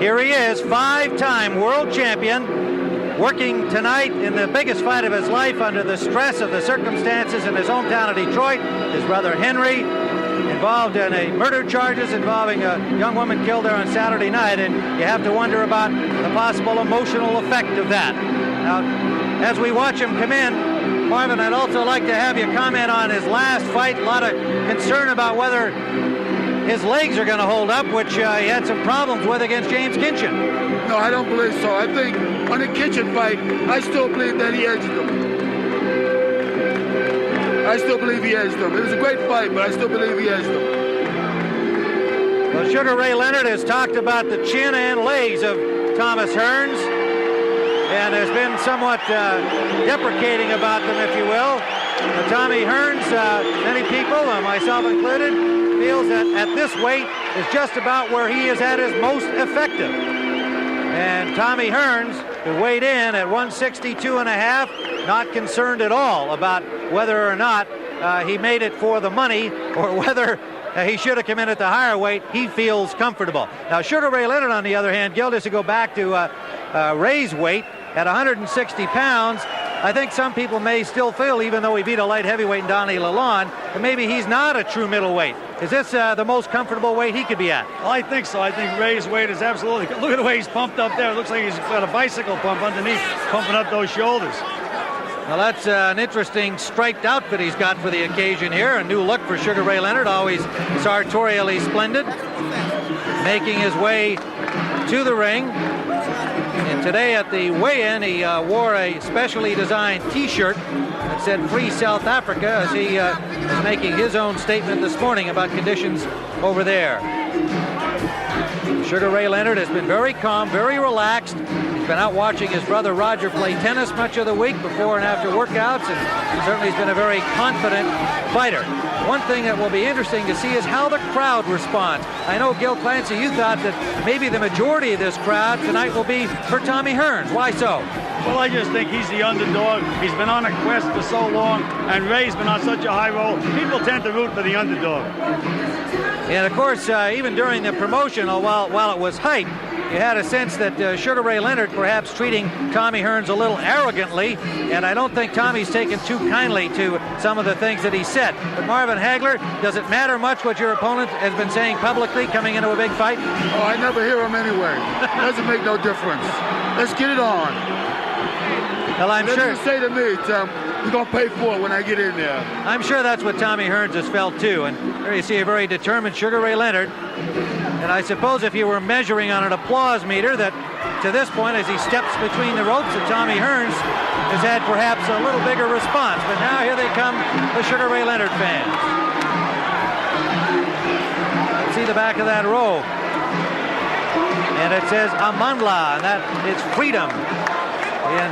Here he is, 5-time world champion, working tonight in the biggest fight of his life under the stress of the circumstances in his hometown of Detroit. His brother Henry involved in a murder charges involving a young woman killed there on Saturday night, and you have to wonder about the possible emotional effect of that. Now, as we watch him come in, Marvin, I'd also like to have you comment on his last fight. A lot of concern about whether his legs are going to hold up, which he had some problems with against James Kinchin. No, I don't believe so. I think on the Kinchin fight, I still believe that he edged him. I still believe he edged him. It was a great fight, but I still believe he edged him. Well, Sugar Ray Leonard has talked about the chin and legs of Thomas Hirns, and has been somewhat deprecating about them, if you will. Tommy Hirns, many people, myself included, feels that at this weight is just about where he is at his most effective. And Tommy Hirns, who weighed in at 162.5, not concerned at all about whether or not he made it for the money or whether he should have come in at the higher weight. He feels comfortable. Now, Sugar Ray Leonard, on the other hand, Gil, just to go back to Ray's weight at 160 pounds, I think some people may still feel, even though he beat a light heavyweight in Donnie Lalonde, that maybe he's not a true middleweight. Is this the most comfortable weight he could be at? Well, I think so. I think Ray's weight is absolutely... Look at the way he's pumped up there. It looks like he's got a bicycle pump underneath, pumping up those shoulders. Well, that's an interesting striped outfit he's got for the occasion here. A new look for Sugar Ray Leonard, always sartorially splendid, making his way to the ring. And today at the weigh-in, he wore a specially designed T-shirt that said "Free South Africa" as he is making his own statement this morning about conditions over there. Sugar Ray Leonard has been very calm, very relaxed. He's been out watching his brother Roger play tennis much of the week before and after workouts, and certainly he's been a very confident fighter. One thing that will be interesting to see is how the crowd responds. I know, Gil Clancy, you thought that maybe the majority of this crowd tonight will be for Tommy Hirns. Why so? Well, I just think he's the underdog. He's been on a quest for so long, and Ray's been on such a high roll. People tend to root for the underdog. And of course, even during the promotion, while it was hype, you had a sense that Sugar Ray Leonard perhaps treating Tommy Hirns a little arrogantly, and I don't think Tommy's taken too kindly to some of the things that he said. But Marvin Hagler, does it matter much what your opponent has been saying publicly coming into a big fight? Oh, I never hear him anyway. Doesn't make no difference. Let's get it on. Well, I'm sure. Say to me, Tom, you're going to pay for it when I get in there. I'm sure that's what Tommy Hirns has felt too. And there you see a very determined Sugar Ray Leonard. And I suppose if you were measuring on an applause meter, that to this point, as he steps between the ropes, that Tommy Hirns has had perhaps a little bigger response. But now here they come, the Sugar Ray Leonard fans. Let's see the back of that robe. And it says Amandla, and that it's freedom in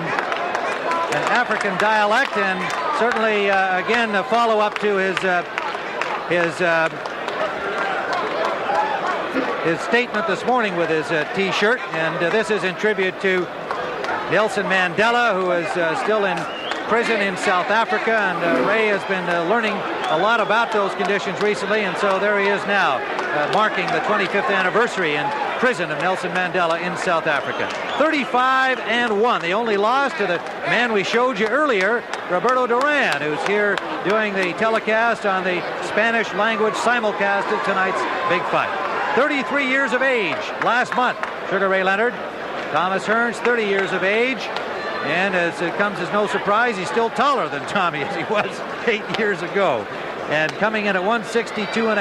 an African dialect, and certainly again a follow-up to his statement this morning with his T-shirt, and this is in tribute to Nelson Mandela, who is still in prison in South Africa, and Ray has been learning a lot about those conditions recently, and so there he is now, marking the 25th anniversary in prison of Nelson Mandela in South Africa. 35-1. The only loss to the man we showed you earlier, Roberto Duran, who's here doing the telecast on the Spanish language simulcast of tonight's big fight. 33 years of age last month, Sugar Ray Leonard. Thomas Hirns, 30 years of age. And as it comes as no surprise, he's still taller than Tommy as he was 8 years ago. And coming in at 162.5.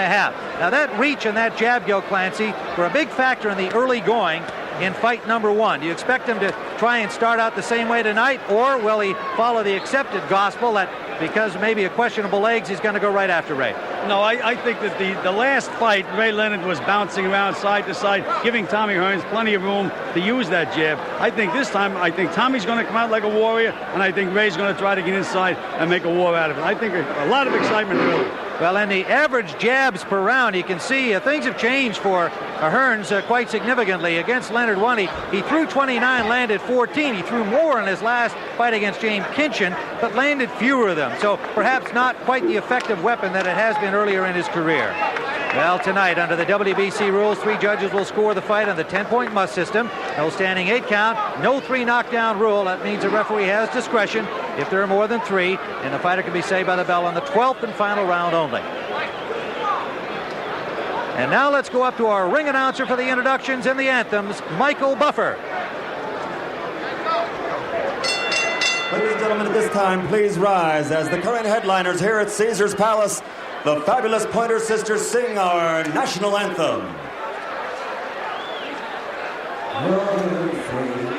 Now that reach and that jab, Gil Clancy, were a big factor in the early going in fight number one. Do you expect him to try and start out the same way tonight, or will he follow the accepted gospel that because maybe a questionable legs, he's going to go right after Ray? No, I think that the last fight, Ray Leonard was bouncing around side to side, giving Tommy Hearns plenty of room to use that jab. I think this time, Tommy's going to come out like a warrior, and I think Ray's going to try to get inside and make a war out of it. I think a lot of excitement, really. Well, in the average jabs per round, you can see things have changed for Hearns quite significantly. Against Leonard one, he threw 29, landed 14. He threw more in his last fight against James Kinchin, but landed fewer of them. So perhaps not quite the effective weapon that it has been earlier in his career. Well, tonight, under the WBC rules, 3 judges will score the fight on the 10-point must system. No standing 8 count, no 3 knockdown rule. That means the referee has discretion if there are more than 3, and the fighter can be saved by the bell on the 12th and final round only. And now let's go up to our ring announcer for the introductions and the anthems, Michael Buffer. Ladies and gentlemen, at this time, please rise as the current headliners here at Caesar's Palace, the fabulous Pointer Sisters, sing our national anthem. What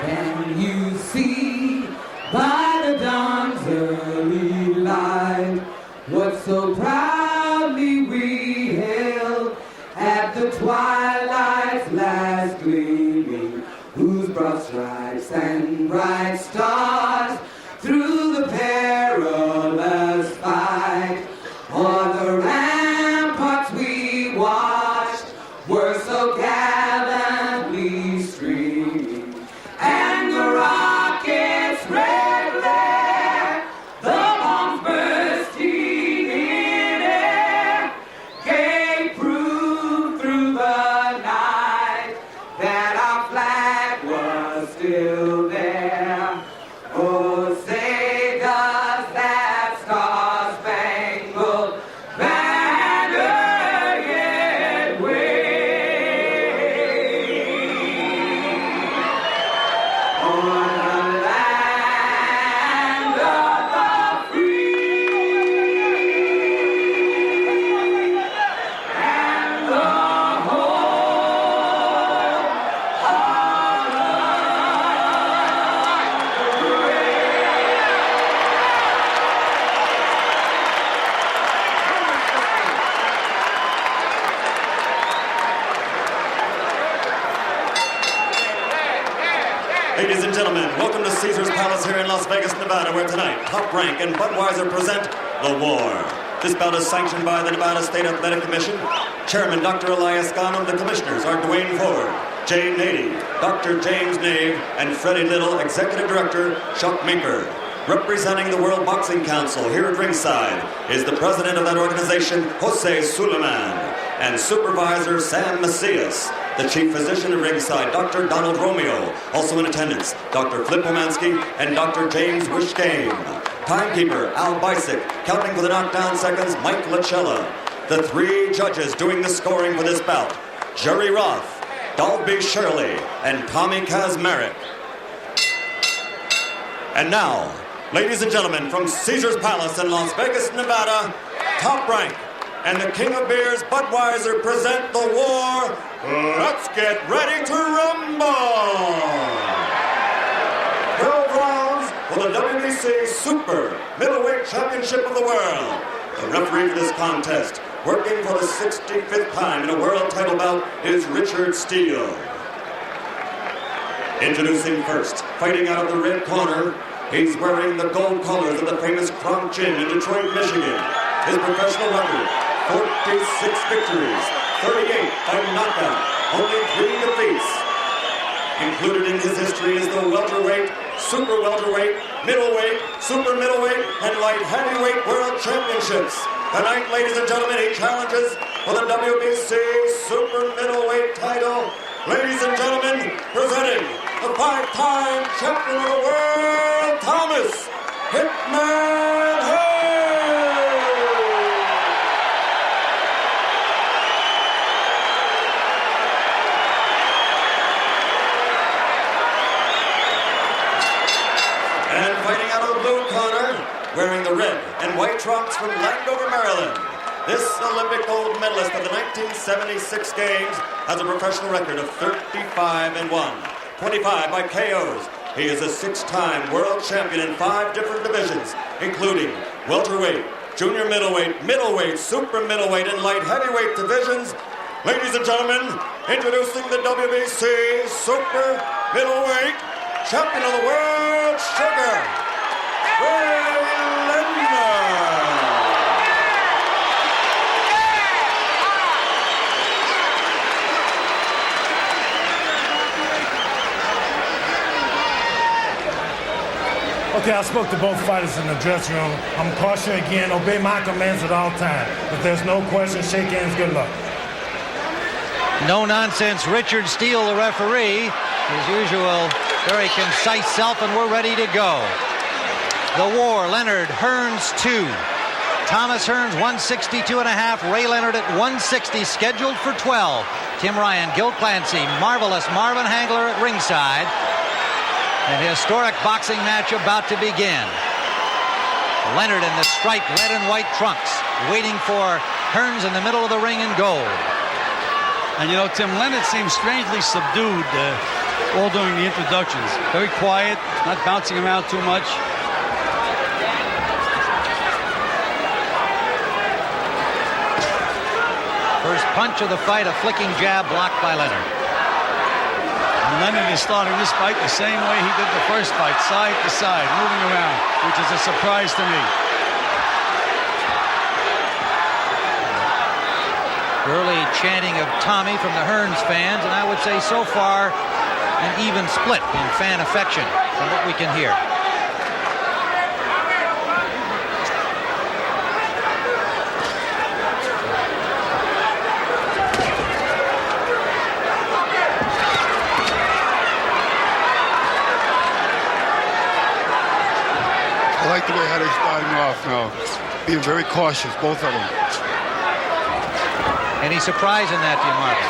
can you see by the dawn's early light? What so proudly we hailed at the twilight's last gleaming, whose broad stripes and bright stars through the perilous fight o'er the ramparts we watched were so gallantly streaming, and the rockets' red glare, the bombs bursting in air, gave proof through the night that our flag was still there. Oh, say does that star-spangled banner yet wave o'er the land of the free and the Ladies and gentlemen, welcome to Caesar's Palace here in Las Vegas, Nevada, where tonight Top Rank and Budweiser present The War. This bout is sanctioned by the Nevada State Athletic Commission. Chairman Dr. Elias Ghanem. The commissioners are Dwayne Ford, Jay Nady, Dr. James Nave, and Freddie Little, Executive Director Chuck Minker. Representing the World Boxing Council here at ringside is the president of that organization, Jose Suleiman, and supervisor Sam Macias. The chief physician at ringside, Dr. Donald Romeo. Also in attendance, Dr. Flip Pomansky and Dr. James Wishgame. Timekeeper, Al Bisick. Counting for the knockdown seconds, Mike Lachella. The 3 judges doing the scoring for this bout, Jerry Roth, Dalby Shirley, and Tommy Kazmarek. And now, ladies and gentlemen, from Caesar's Palace in Las Vegas, Nevada, Top Rank and the King of Beers, Budweiser, present The War. Let's get ready to rumble! 12 rounds for the WBC Super Middleweight Championship of the World. The referee for this contest, working for the 65th time in a world title bout, is Richard Steele. Introducing first, fighting out of the red corner, he's wearing the gold colors of the famous Crom Gin in Detroit, Michigan. His professional record, 46 victories, 38 by knockout, only 3 defeats. Included in his history is the welterweight, super welterweight, middleweight, super middleweight, and light heavyweight world championships. Tonight, ladies and gentlemen, he challenges for the WBC super middleweight title. Ladies and gentlemen, presenting the 5-time champion of the world, Thomas Hitman Hurns. And fighting out of the blue corner, wearing the red and white trunks from Landover, Maryland, this Olympic gold medalist of the 1976 Games has a professional record of 35-1, 25 by KOs. He is a 6-time world champion in 5 different divisions, including welterweight, junior middleweight, middleweight, super middleweight, and light heavyweight divisions. Ladies and gentlemen, introducing the WBC super middleweight champion of the world, Sugar, Leonard. Okay, I spoke to both fighters in the dressing room. I'm cautioning again, obey my commands at all times. If there's no question, shake hands, good luck. No nonsense. Richard Steele, the referee, his usual very concise self, and we're ready to go. The war. Leonard, Hearns 2. Thomas Hirns 162.5. Ray Leonard at 160, scheduled for 12. Tim Ryan, Gil Clancy, marvelous Marvin Hangler at ringside. An historic boxing match about to begin. Leonard in the striped red and white trunks, waiting for Hearns in the middle of the ring in gold. And you know, Tim, Leonard seems strangely subdued all during the introductions. Very quiet, not bouncing around too much. First punch of the fight, a flicking jab blocked by Leonard. And Leonard is starting this fight the same way he did the first fight, side to side, moving around, which is a surprise to me. Early chanting of Tommy from the Hearns fans, and I would say so far an even split in fan affection from what we can hear. I like the way how they're starting off now. Being very cautious, both of them. Any surprise in that, do you, Marvin?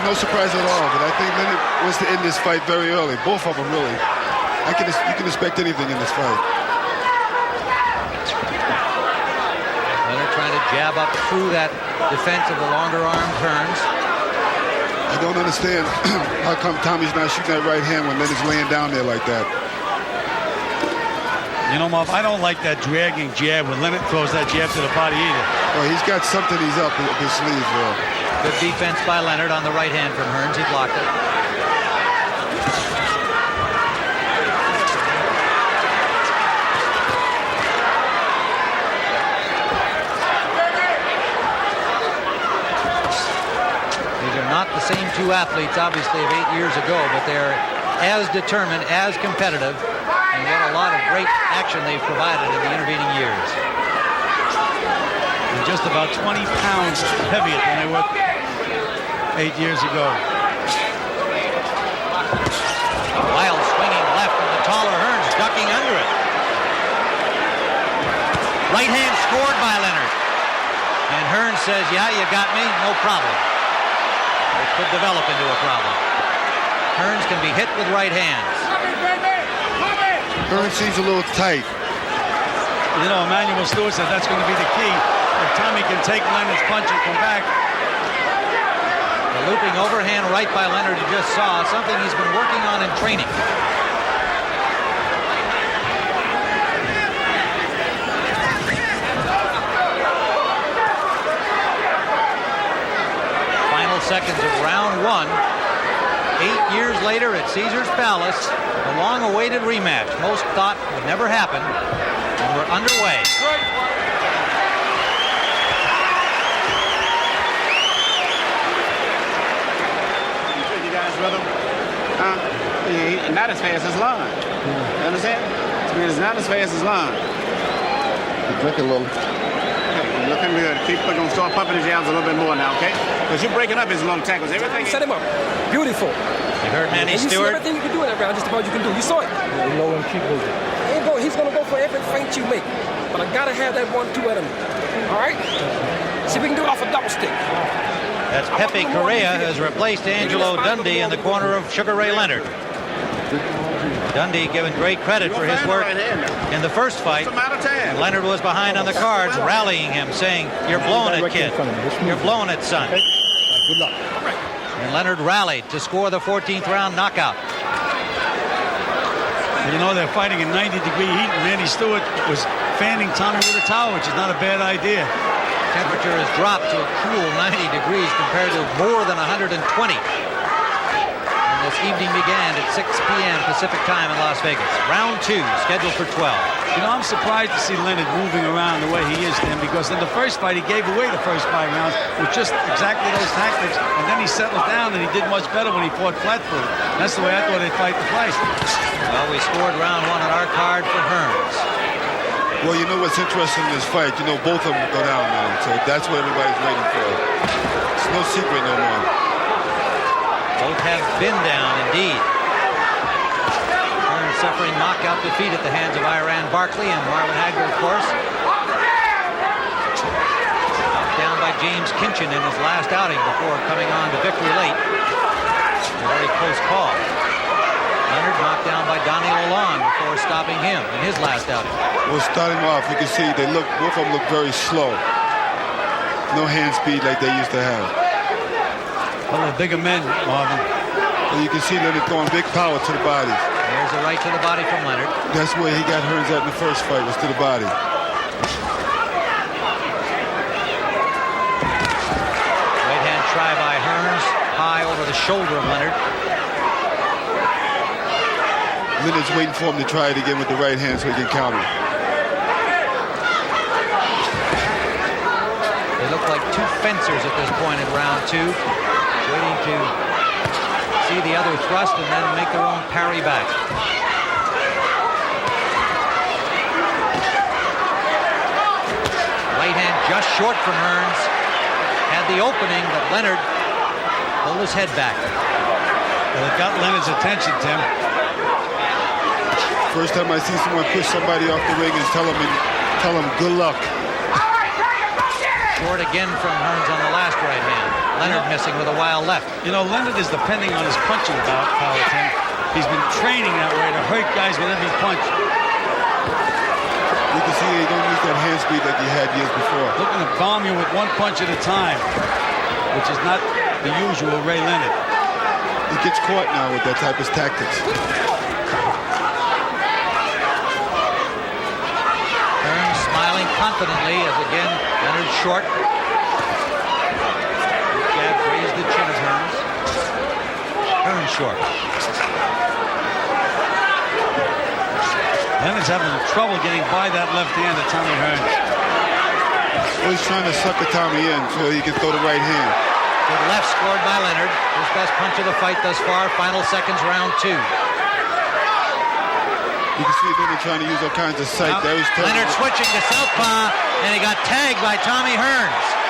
No surprise at all, but I think Leonard wants to end this fight very early. Both of them, really. You can expect anything in this fight. Leonard trying to jab up through that defense of the longer-armed Hearns. I don't understand how come Tommy's not shooting that right hand when Leonard's laying down there like that. You know, Marv, I don't like that dragging jab when Leonard throws that jab to the body either. Well, he's got something he's up his sleeve, Will. Good defense by Leonard on the right hand from Hearns. He blocked it. These are not the same two athletes, obviously, of 8 years ago, but they're as determined, as competitive, and what a lot of great action they've provided in the intervening years. And just about 20 pounds heavier than they were 8 years ago. Wild swinging left from the taller Hearns, ducking under it. Right hand scored by Leonard. And Hearns says, yeah, you got me, no problem. It could develop into a problem. Hearns can be hit with right hands. Hearns seems a little tight. You know, Emmanuel Stewart said that's going to be the key. If Tommy can take Leonard's punch and come back. The looping overhand right by Leonard you just saw, something he's been working on in training. Final seconds of round one. 8 years later at Caesars Palace, a long-awaited rematch. Most thought would never happen, and we're underway. You guys, brother? Not as fast as Lon. You understand? I mean, it's not as fast as Lon. He's drinking a little. Okay, you're looking good. Keep going to start pumping his jabs a little bit more now, okay? Because you're breaking up his long tackles. Everything. Set him up. Beautiful. You heard Manny and you Stewart. see everything you can do in that round, just about you can do. You saw it. Low and keep moving. He's going to go for every feint you make. But I got to have that 1-2 at him. All right? See if we can do it off a double stick. That's Pepe Correa, who has replaced Angelo Dundee in the corner of Sugar Ray Leonard. Dundee given great credit for his work in the first fight. And Leonard was behind on the cards, rallying him, saying, "You're blowing it, kid. You're blowing it, son." Good luck. And Leonard rallied to score the 14th round knockout. And you know, they're fighting in 90-degree heat, and Randy Stewart was fanning Tommy with a towel, which is not a bad idea. Temperature has dropped to a cool 90 degrees compared to more than 120. And this evening began at 6 p.m. Pacific time in Las Vegas. Round 2, scheduled for 12. You know, I'm surprised to see Leonard moving around the way he is, Tim, because in the first fight, he gave away the first 5 rounds with just exactly those tactics, and then he settled down, and he did much better when he fought flat-footed. That's the way I thought they'd fight the fight. Well, we scored round 1 on our card for Hearns. Well, you know what's interesting in this fight? You know, both of them go down now, so that's what everybody's waiting for. It's no secret no more. Both have been down, indeed. Hearns suffering knockout defeat at the hands of Iran Barkley and Marvin Hagler, of course. Knocked down by James Kinchin in his last outing before coming on to victory late. A very close call. Leonard knocked down by Donnie Lalonde before stopping him in his last outing. Well, starting off, you can see both of them look very slow. No hand speed like they used to have. Well, the bigger men, Marvin. Well, you can see Leonard throwing big power to the bodies. There's a right to the body from Leonard. That's where he got Hearns at in the first fight, was to the body. Right hand try by Hearns, high over the shoulder of Leonard. Leonard's waiting for him to try it again with the right hand so he can counter. They look like two fencers at this point in round two, waiting to see the other thrust and then make their own parry back. Right hand just short from Hearns. Had the opening, but Leonard pulled his head back. Well, it got Leonard's attention, Tim. First time I see someone push somebody off the ring and tell him good luck. Short again from Hearns on the last right hand. Leonard missing with a wild left. You know, Leonard is depending on his punching power, Tim. He's been training that way to hurt guys with every punch. You can see he don't use that hand speed like he had years before. Looking to bomb you with one punch at a time, which is not the usual Ray Leonard. He gets caught now with that type of tactics. Hearns smiling confidently as again Leonard short. Jab raised the chin of Hearns. Hearns short. Leonard's having trouble getting by that left hand of Tommy Hearns. Well, he's trying to sucker Tommy in so he can throw the right hand. Good left scored by Leonard. His best punch of the fight thus far. Final seconds, round two. You can see Leonard trying to use all kinds of sight. There he's Leonard switching to southpaw, and he got tagged by Tommy Hearns.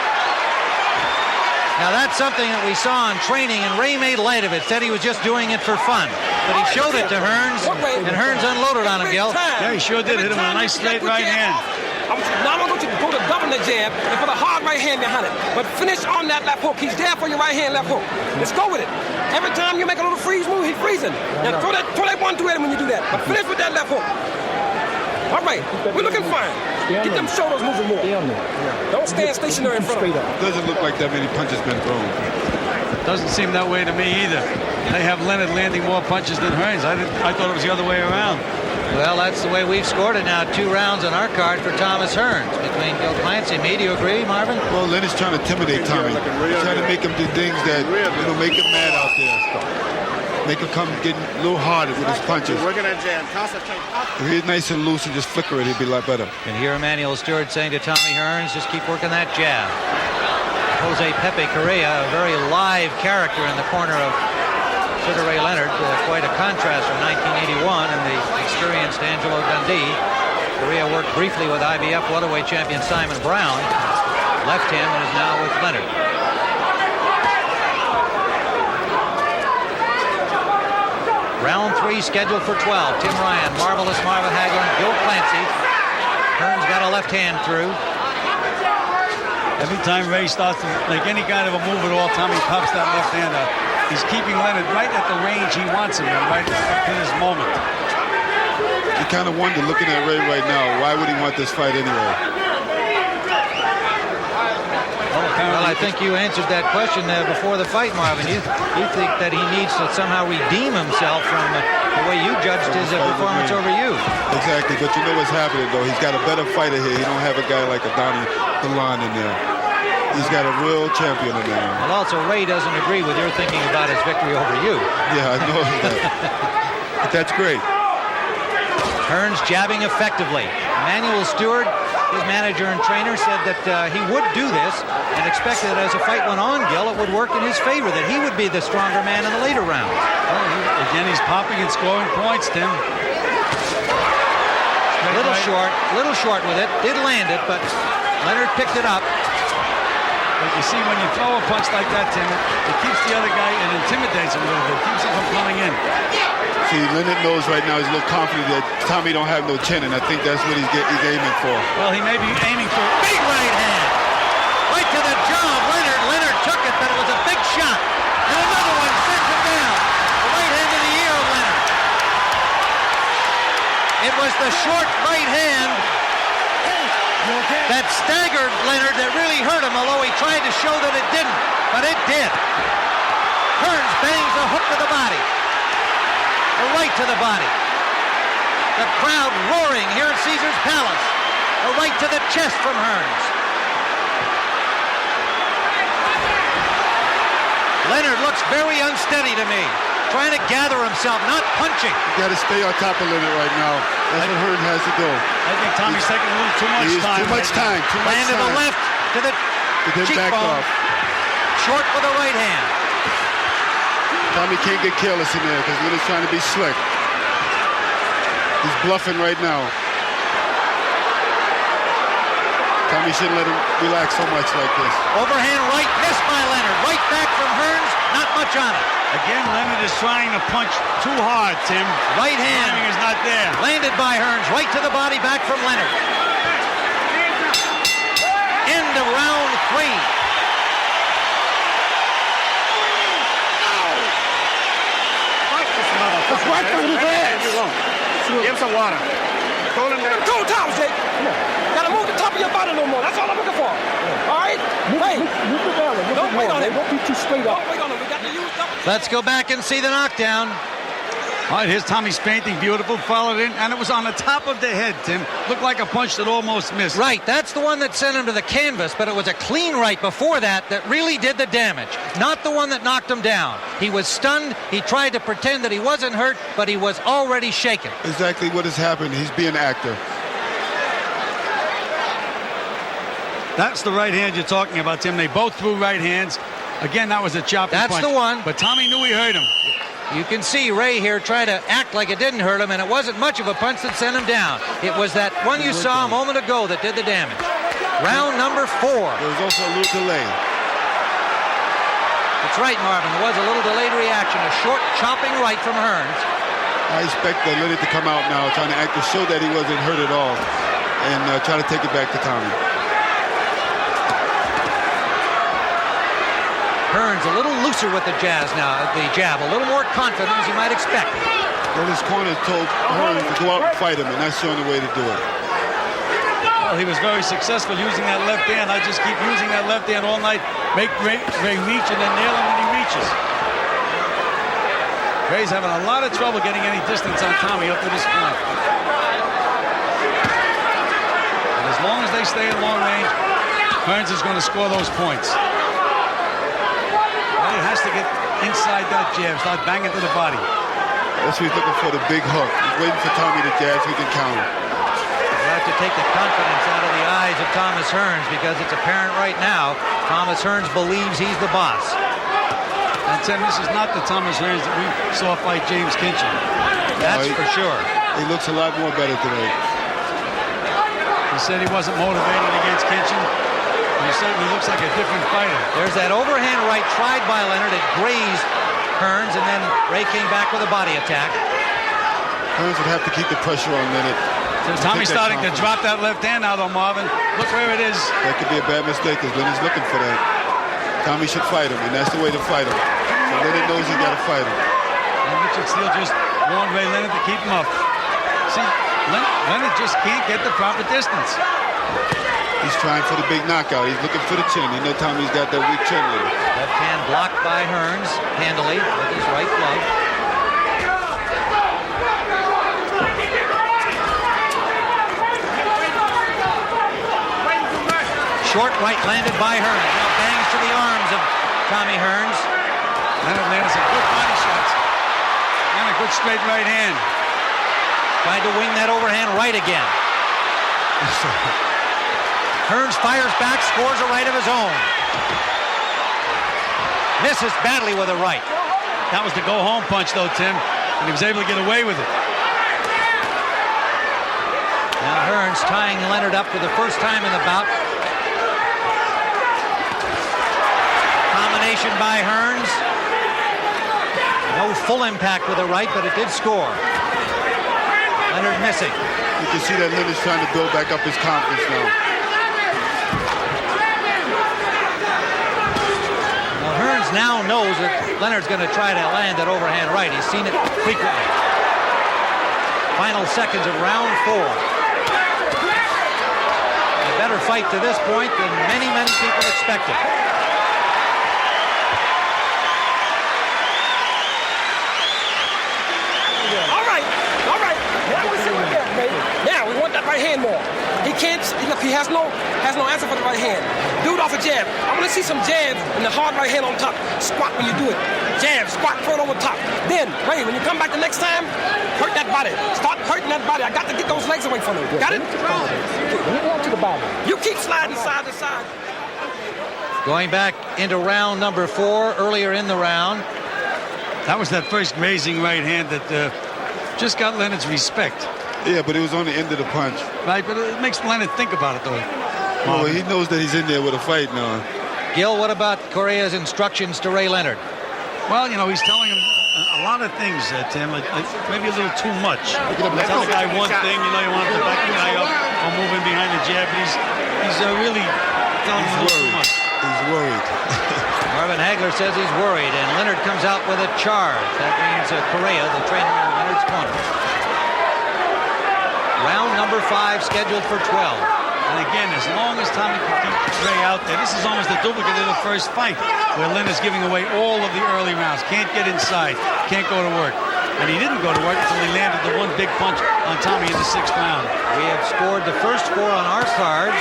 Now that's something that we saw in training, and Ray made light of it, said he was just doing it for fun. But he showed it to Hearns, and Hearns unloaded on him, Gil. Yeah, he sure did. Hit him with a nice straight right hand. Now I'm going to go to double the jab and put a hard right hand behind it. But finish on that left hook. He's there for your right hand, left hook. Let's go with it. Every time you make a little freeze move, he's freezing. Now throw that 1-2 at him when you do that. But finish with that left hook. All right, we're looking fine. Get them shoulders moving more. Don't stand stationary in front of him. Doesn't look like that many punches been thrown. Doesn't seem that way to me either. They have Leonard landing more punches than Hearns. I thought it was the other way around. Well, that's the way we've scored it now. 2 rounds on our card for Thomas Hearns between Gil Clancy. Me, do you agree, Marvin? Well, Leonard's trying to intimidate Tommy. He's trying to make him do things that, make him mad out there. Make him come getting a little harder with his punches. Working that jab. Concentrate. If he's nice and loose and just flicker it, he'd be a lot better. And here Emmanuel Stewart saying to Tommy Hearns, just keep working that jab. Jose Pepe Correa, a very live character in the corner of Sugar Ray Leonard, quite a contrast from 1981 and the experienced Angelo Dundee. Correa worked briefly with IBF welterweight champion Simon Brown, left him and is now with Leonard. Round 3 scheduled for 12. Tim Ryan, Marvelous Marvin Hagler, and Gil Clancy. Hearns got a left hand through. Every time Ray starts to make any kind of a move at all, Tommy pops that left hand out. He's keeping Leonard right at the range he wants him in, right in this moment. You kind of wonder, looking at Ray right now, why would he want this fight anyway? Well, I think you answered that question before the fight, Marvin. You think that he needs to somehow redeem himself from the way you judged his performance over you. Exactly, but you know what's happening, though. He's got a better fighter here. He don't have a guy like a Donnie Lalonde in there. He's got a real champion in there. Well, also, Ray doesn't agree with your thinking about his victory over you. Yeah, I know that. But that's great. Hearns jabbing effectively. Emmanuel Stewart, his manager and trainer, said that he would do this and expected that as the fight went on, Gil, it would work in his favor, that he would be the stronger man in the later rounds. Well, again, he's popping and scoring points, Tim. Little short with it. Did land it, but Leonard picked it up. But you see, when you throw a punch like that, Tim, it keeps the other guy, it intimidates him a little bit. It keeps him from coming in. See, Leonard knows right now he's a little confident that Tommy don't have no chin, and I think that's what he's aiming for. Well, he may be aiming for Big right hand. Right to the jaw of Leonard. Leonard took it, but it was a big shot. And another one sends him down. The right hand to the ear of Leonard. It was the short right hand that staggered Leonard that really hurt him, although he tried to show that it didn't. But it did. Hearns bangs a hook to the body. A right to the body. The crowd roaring here at Caesar's Palace. A right to the chest from Hearns. Leonard looks very unsteady to me. Trying to gather himself, not punching. You got to stay on top of Leonard right now. That's what Hearns has to do. I think Tommy's taking a little too much time. Too much time. Land to the left, to the cheekbone. Short with the right hand. Tommy can't get careless in there because Leonard's trying to be slick. He's bluffing right now. Tommy shouldn't let him relax so much like this. Overhand right, missed by Leonard. Right back from Hearns, not much on it. Again, Leonard is trying to punch too hard, Tim. Right hand. Timing is not there. Landed by Hearns, right to the body, back from Leonard. End of round 3. It's right through his ass. Give him some water. Hold him down. Go, Thomas, Jake. Gotta move the top of your body a little more. That's all I'm looking for. All right? Hey. Move it down. Don't wait on it. Don't be too straight up. Don't wait on it. We got to use double. Let's go back and see the knockdown. All right, here's Tommy's painting. Beautiful. Followed in, and it was on the top of the head, Tim. Looked like a punch that almost missed. Right, that's the one that sent him to the canvas, but it was a clean right before that that really did the damage. Not the one that knocked him down. He was stunned. He tried to pretend that he wasn't hurt, but he was already shaken. Exactly what has happened. He's being an actor. That's the right hand you're talking about, Tim. They both threw right hands. Again, that was a chopping punch. That's the one. But Tommy knew he hurt him. You can see Ray here try to act like it didn't hurt him, and it wasn't much of a punch that sent him down. It was that one you saw a moment ago that did the damage. Round number 4. There was also a little delay. That's right, Marvin. There was a little delayed reaction. A short chopping right from Hearns. I expect Leonard to come out now trying to act to show that he wasn't hurt at all and try to take it back to Tommy. Hearns a little looser with the jab, a little more confident as you might expect. Well, his corner told Hearns to go out and fight him, and that's the only way to do it. Well, he was very successful using that left hand. I just keep using that left hand all night. Make Ray reach and then nail him when he reaches. Ray's having a lot of trouble getting any distance on Tommy up to this point. And as long as they stay in long range, Hearns is going to score those points. Ray has to get inside that jab, start banging to the body. That's what he's looking for, the big hook. He's waiting for Tommy to jab so he can counter. You have to take the confidence out of the eyes of Thomas Hearns because it's apparent right now Thomas Hearns believes he's the boss. And Tim, this is not the Thomas Hearns that we saw fight James Kinchin. That's for sure. He looks a lot more better today. He said he wasn't motivated against Kinchin. He certainly looks like a different fighter. There's that overhand right tried by Leonard. It grazed Hearns, and then Ray came back with a body attack. Hearns would have to keep the pressure on Leonard. So Tommy's starting to drop that left hand now, though, Marvin. Look where it is. That could be a bad mistake because Leonard's looking for that. Tommy should fight him, and that's the way to fight him. So Leonard knows he's got to fight him. And Richard Steele just warned Ray Leonard to keep him up. See, Leonard just can't get the proper distance. He's trying for the big knockout. He's looking for the chin. You know Tommy's got that weak chin there. Left hand blocked by Hearns handily with his right glove. Short right landed by Hearns. Now bangs to the arms of Tommy Hearns. Leonard lands some good body shots. And a good straight right hand. Tried to wing that overhand right again. Hearns fires back, scores a right of his own. Misses badly with a right. That was the go-home punch, though, Tim. And he was able to get away with it. Now Hearns tying Leonard up for the first time in the bout. Combination by Hearns. No full impact with the right, but it did score. Leonard missing. You can see that Leonard's trying to build back up his confidence now. Well, Hearns now knows that Leonard's going to try to land that overhand right. He's seen it frequently. Final seconds of round 4. A better fight to this point than many people expected. All right. Now we see what we have, baby. Now we want that right hand more. He can't. Look, he has no answer for the right hand. Do it off a jab. I want to see some jabs and the hard right hand on top. Squat when you do it. Jab, squat, throw it over top. Then, Ray, when you come back the next time, hurt that body. Start hurting that body. I got to get those legs away from him. Got it? To the bottom. You keep sliding side to side. Going back into round number 4 earlier in the round. That was that first grazing right hand that just got Leonard's respect. Yeah, but it was on the end of the punch. Right, but it makes Leonard think about it, though. Oh, he knows that he's in there with a fight now. Gil, what about Correa's instructions to Ray Leonard? Well, you know, he's telling him a lot of things, Tim. Maybe a little too much. Tell the guy one thing, you know, you want him to back the guy up or move in behind the jab. But he's really telling him a little too much. He's worried. Marvin Hagler says he's worried, and Leonard comes out with a charge. That means Correa, the trainer in Leonard's corner. Round number 5 scheduled for 12. And again, as long as Tommy can keep Ray out there, this is almost a duplicate of the first fight, where Leonard's giving away all of the early rounds. Can't get inside, can't go to work. And he didn't go to work until he landed the one big punch on Tommy in the 6th round. We have scored the first 4 on our cards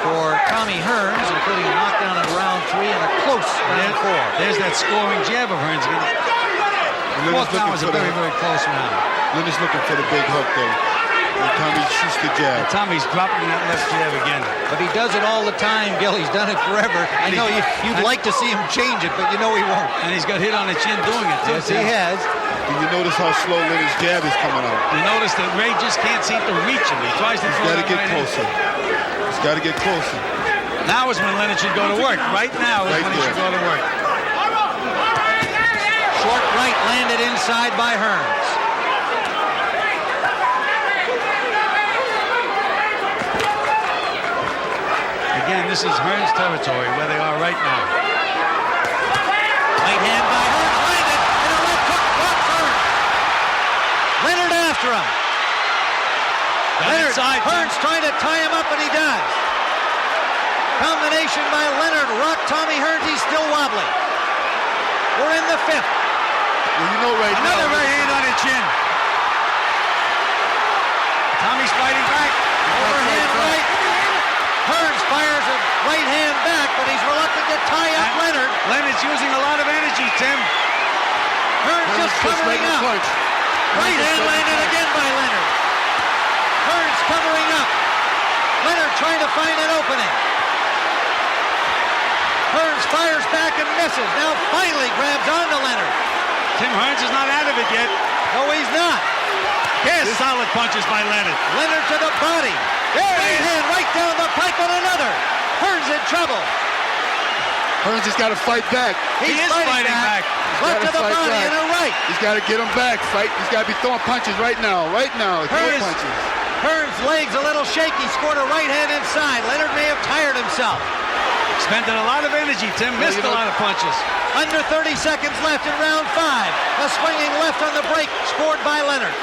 for Tommy Hearns, including a knockdown in round 3 and a close round 4. There's that scoring jab of Hearns again. Fourth round was a very, very close round. Leonard's looking for the big hook, though. And Tommy shoots the jab. And Tommy's dropping that left jab again. But he does it all the time, Gil. He's done it forever. I know you'd like to see him change it, but you know he won't. And he's got hit on the chin doing it, too. Yes, he has. And you notice how slow Leonard's jab is coming out. You notice that Ray just can't seem to reach him. He tries to throw He's got to that get right closer. He's got to get closer. Now is when Leonard should go to work. Right now is when he should go to work. Short right landed inside by Hearns. Again, this is Hearns territory where they are right now. Right hand by Hearns, landed, and a left hook drops Hearns. Leonard after him. Leonard, Hearns trying to tie him up, and he does. Combination by Leonard, rocked Tommy Hearns, he's still wobbly. We're in the 5th. Well, you know right Another now. right hand on the chin. Tommy's fighting back. Overhand right. Hearns fires a right hand back, but he's reluctant to tie up Leonard. Leonard's using a lot of energy, Tim. Hearns just covering up. Right hand landed again by Leonard. Hearns covering up. Leonard trying to find an opening. Hearns fires back and misses. Now finally grabs onto Leonard. Tim Hearns is not out of it yet. No, he's not. Yes, solid punches by Leonard. Leonard to the body. Right hand right down the pipe on another. Hearns in trouble. Hearns has got to fight back. He is fighting back. Left to He's the gotta fight body back. and a right. He's got to get him back. Fight. He's got to be throwing punches right now. Right now. Throwing punches. Hearns' legs a little shaky. Scored a right hand inside. Leonard may have tired himself. Spending a lot of energy, Tim. Missed a lot of punches. Under 30 seconds left in round 5. A swinging left on the break scored by Leonard.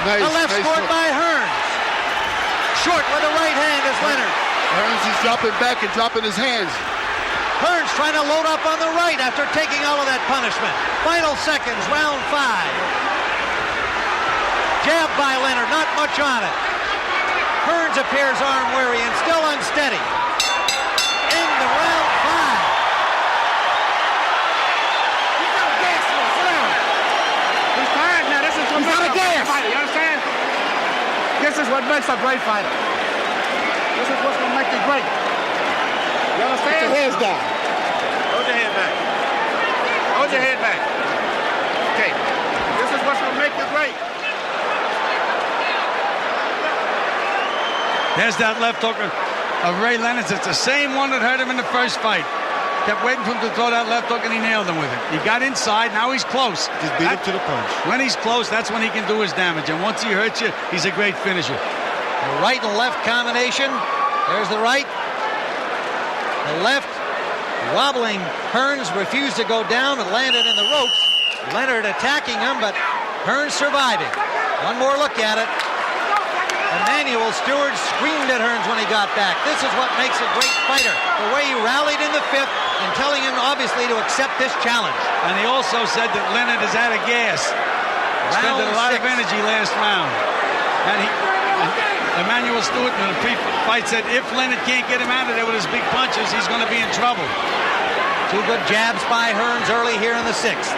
Nice. A left nice scored hook. by Hearns. Short with a right hand is Leonard. Hearns is dropping back and dropping his hands. Hearns trying to load up on the right after taking all of that punishment. Final seconds, round 5. Jab by Leonard, not much on it. Hearns appears arm weary and still unsteady. Into round 5. He's tired now. This is what makes a great fighter. You understand? This is what makes a great fighter. This is what's going to make you great. You understand? Put your hands down. Hold your head back. Hold your head back. Okay. This is what's going to make you great. There's that left hook of Ray Leonard. It's the same one that hurt him in the first fight. kept waiting for him to throw that left hook, and he nailed him with it. He got inside. Now he's close. Just beat him to the punch. When he's close, that's when he can do his damage. And once he hurts you, he's a great finisher. The right and left combination. There's the right. The left. Wobbling Hearns refused to go down and landed in the ropes. Leonard attacking him, but Hearns surviving. One more look at it. Emmanuel Stewart screamed at Hearns when he got back. This is what makes a great fighter. The way he rallied in the fifth and telling him, obviously, to accept this challenge. And he also said that Leonard is out of gas. Spent a lot of energy last round. And Emmanuel Stewart in the pre-fight said if Leonard can't get him out of there with his big punches, he's going to be in trouble. Two good jabs by Hearns early here in the sixth.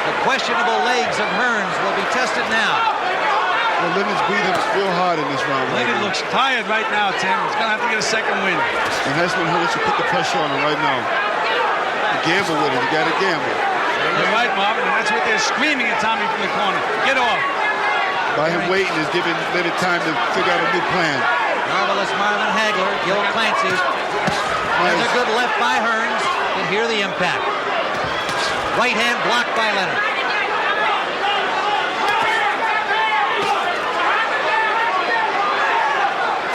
The questionable legs of Hearns will be tested now. Well, Leonard's breathing real hard in this round. Leonard looks tired right now, Tim. He's going to have to get a second win. And that's when Hearns should put the pressure on him right now. You gamble with it. You got to gamble. You're right, Marvin. And that's what they're screaming at Tommy from the corner. Get off. By him waiting is giving Leonard time to figure out a new plan. Marvelous Marvin Hagler, Gil Clancy. There's a good left by Hearns. You can hear the impact. Right hand blocked by Leonard.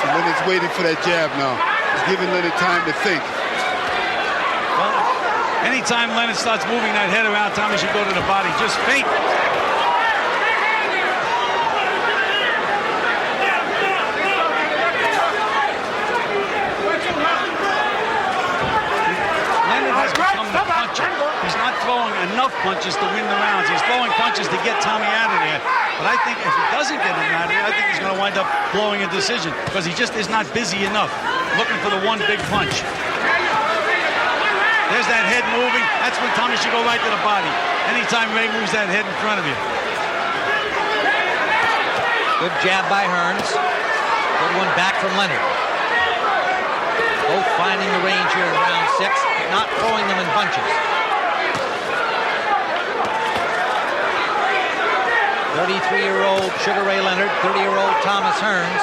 So Leonard's waiting for that jab now. He's giving Leonard time to think. Well, anytime Leonard starts moving that head around, Tommy should go to the body. Just feint. He's not throwing enough punches to win the rounds. He's throwing punches to get Tommy out of there. But I think if he doesn't get him out of there, I think he's going to wind up blowing a decision because he just is not busy enough looking for the one big punch. There's that head moving. That's when Tommy should go right to the body. Anytime Ray moves that head in front of you. Good jab by Hearns. Good one back from Leonard. Both finding the range here in round six, not throwing them in bunches. 33-year-old Sugar Ray Leonard, 30-year-old Thomas Hirns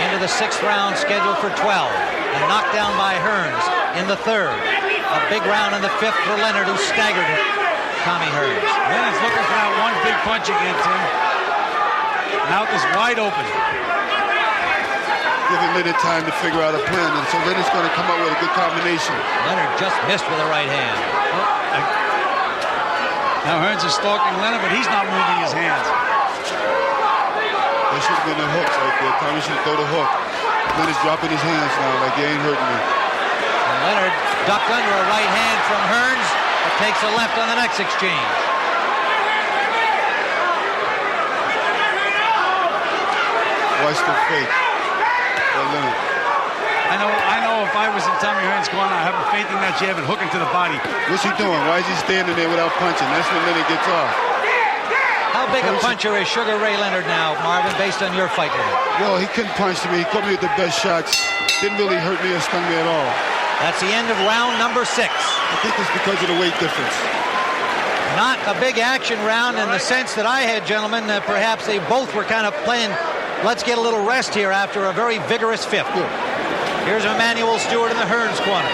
into the sixth round scheduled for 12. A knockdown by Hearns in the third. A big round in the fifth for Leonard, who staggered Tommy Hearns. Leonard's looking for that one big punch again, Tim. Mouth is wide open. Giving Leonard time to figure out a plan, and so Leonard's going to come up with a good combination. Leonard just missed with a right hand. Now Hearns is stalking Leonard, but he's not moving his hands. There should have been a hook right there. Tommy should throw the hook. Leonard's dropping his hands now like he ain't hurting me. And Leonard ducked under a right hand from Hearns, but takes a left on the next exchange. Watch the fake. Leonard. I know if I was in Tommy Hearns' corner, I'd have him feinting that jab and hooking to the body. What's he doing? Why is he standing there without punching? That's when Leonard gets off. How big a puncher is Sugar Ray Leonard now, Marvin, based on your fight with him? Well, he couldn't punch me. He caught me with the best shots. Didn't really hurt me or stung me at all. That's the end of round number 6. I think it's because of the weight difference. Not a big action round in the sense that I had, gentlemen. Perhaps they both were kind of playing, let's get a little rest here after a very vigorous fifth. Yeah. Here's Emmanuel Stewart in the Hearns corner.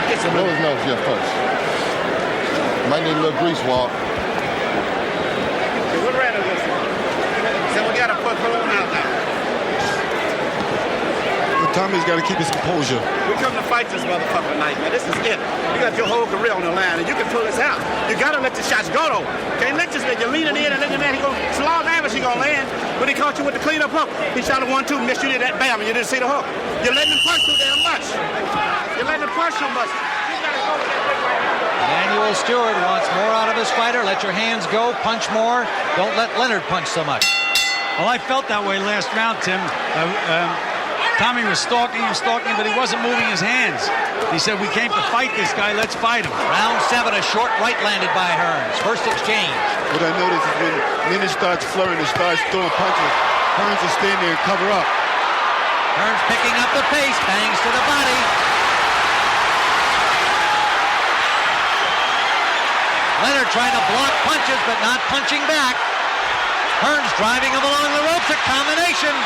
Get some nose nose here first. Might need a little grease walk. What round is this one? So we got to put on out now. But Tommy's got to keep his composure. We come to fight this motherfucker tonight, man. This is it. You got your whole career on the line, and you can pull this out. You got to let the shots go, though. Can't let this nigga leaning in and looking at he go slow average, he gonna land. But he caught you with the cleanup hook. He shot a 1-2, missed you, did that bam, and you didn't see the hook. You're letting him punch too damn much. You're letting him punch too much. You gotta go with that big right hand. Emmanuel Stewart wants more out of his fighter. Let your hands go, punch more. Don't let Leonard punch so much. Well, I felt that way last round, Tim. Tommy was stalking him, but he wasn't moving his hands. He said, we came to fight this guy, let's fight him. Round 7, a short right landed by Hearns. First exchange. What I noticed is when Leonard starts flurrying and starts throwing punches, Hearns will stand there and cover up. Hearns picking up the pace, bangs to the body. Leonard trying to block punches, but not punching back. Hearns driving him along the ropes, a combination.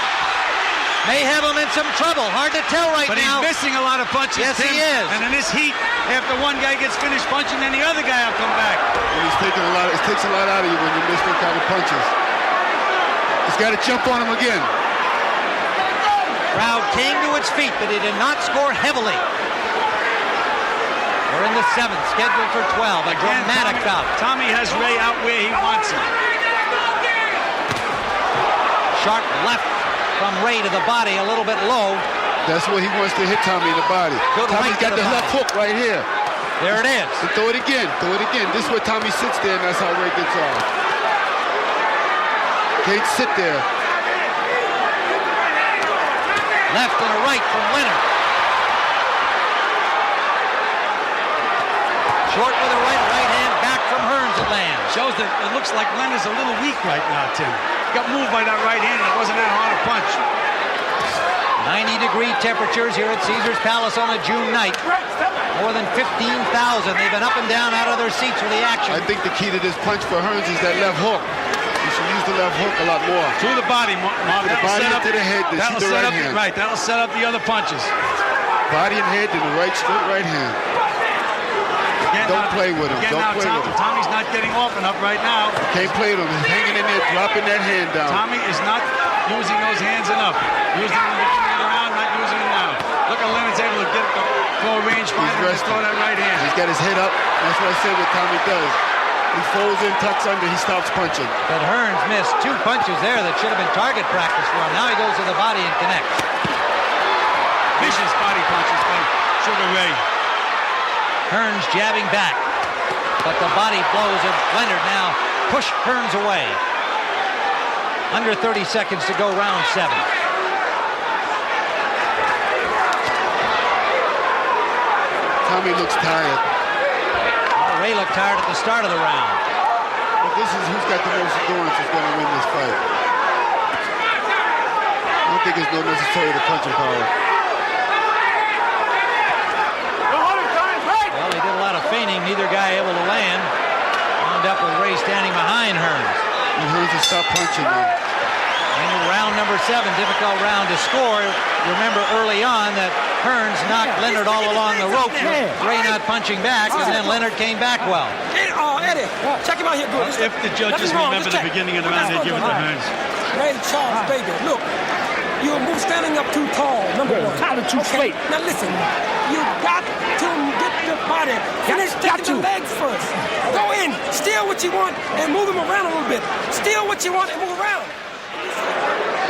may have him in some trouble. Hard to tell right but now. But he's missing a lot of punches. Yes, Tim. he is. And in this heat, after one guy gets finished punching, then the other guy will come back. And he's taking a lot. It takes a lot out of you when you miss that kind of punches. He's got to jump on him again. Crowd came to its feet, but he did not score heavily. We're in the 7th, scheduled for 12. A dramatic bout. Tommy has Ray out where he wants him. Sharp left from Ray to the body, a little bit low. That's where he wants to hit Tommy in the body. Good Tommy's right got the left hook right here. There it is. And throw it again. Throw it again. This is where Tommy sits there, and that's how Ray gets off. Can't sit there. Left and a right from Leonard. Short with a right hand back from Hearns at land. Shows that it looks like Leonard's a little weak right now, Tim. Got moved by that right hand, and it wasn't that hard a punch. 90-degree temperatures here at Caesars Palace on a June night. More than 15,000. They've been up and down out of their seats for the action. I think the key to this punch for Hearns is that left hook. You should use the left hook a lot more. To the body, Mark. The body into the head. That'll set up the right. That'll set up the other punches. Body and head, then the right, straight right hand. Don't play with him. Don't play with him. Tommy's not getting off enough right now. Can't play with him. He's hanging in there, dropping that hand down. Tommy is not using those hands enough. Using them in the beginning of the round, not using them now. Look how Leonard's able to get the throw range fighter and throw that right hand. He's got his head up. That's what I said what Tommy does. He folds in, tucks under, he stops punching. But Hearns missed 2 punches there that should have been target practice for him. Now he goes to the body and connects. Vicious body punches by Sugar Ray. Hearns jabbing back. But the body blows of Leonard now push Hearns away. Under 30 seconds to go, round 7. Tommy looks tired. Well, Ray looked tired at the start of the round. But this is who's got the most endurance is going to win this fight. I don't think it's no necessary to punching power. Well, he did a lot of feigning, neither guy able to land. Wound up with Ray standing behind Hearns. And Hearns has stopped punching now. In round number 7, difficult round to score. Remember early on that Hearns knocked Leonard all along the ropes with Ray not punching back, and then Leonard came back well. Eddie, check him out here good. If the judges remember the beginning of the round, they give it to Hearns. Ray Charles Baker, look, you're standing up too tall, number 1. Kind of too straight. Now listen, you got to get the body. Finish taking the legs first. Go in, steal what you want, and move him around a little bit. Steal what you want and move around.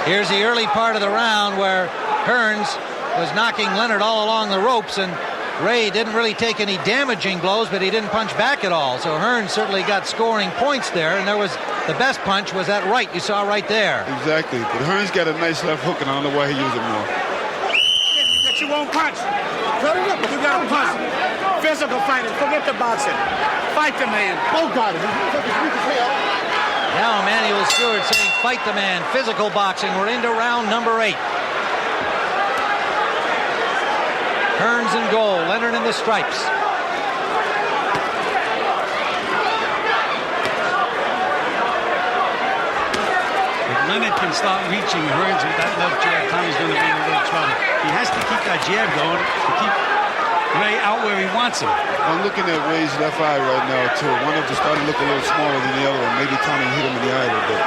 Here's the early part of the round where Hearns was knocking Leonard all along the ropes, and Ray didn't really take any damaging blows, but he didn't punch back at all. So Hearns certainly got scoring points there, and the best punch was that right you saw right there. Exactly. But Hearns got a nice left hook, and I don't know why he used it more. That you won't punch. You got to punch. Physical fighting. Forget the boxing. Fight the man. Both got it. Now Emmanuel Stewart saying fight the man, physical boxing. We're into round number 8. Hearns in goal, Leonard in the stripes. If Leonard can start reaching Hearns with that left jab, Tommy's going to be in a little trouble. He has to keep that jab going to keep Ray out where he wants him. I'm looking at Ray's left eye right now, too. One of them started to look a little smaller than the other one. Maybe Tommy hit him in the eye a little bit.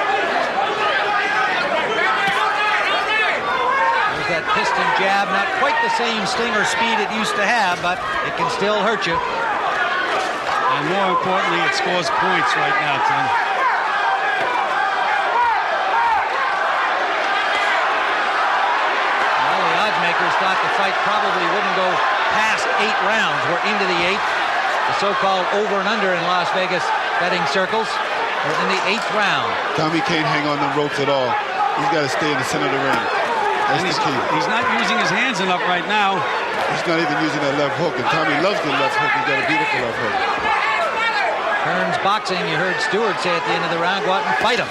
There's that piston jab, not quite the same sting or speed it used to have, but it can still hurt you. And more importantly, it scores points right now, Tim. Well, the odds makers thought the fight probably wouldn't go past 8 rounds. We're into the 8th, the so-called over and under in Las Vegas betting circles. We're in the 8th round. Tommy can't hang on the ropes at all. He's got to stay in the center of the ring. That's the key. He's not using his hands enough right now. He's not even using that left hook, and Tommy loves the left hook. He's got a beautiful left hook. Hearns boxing, you heard Stewart say at the end of the round, go out and fight him.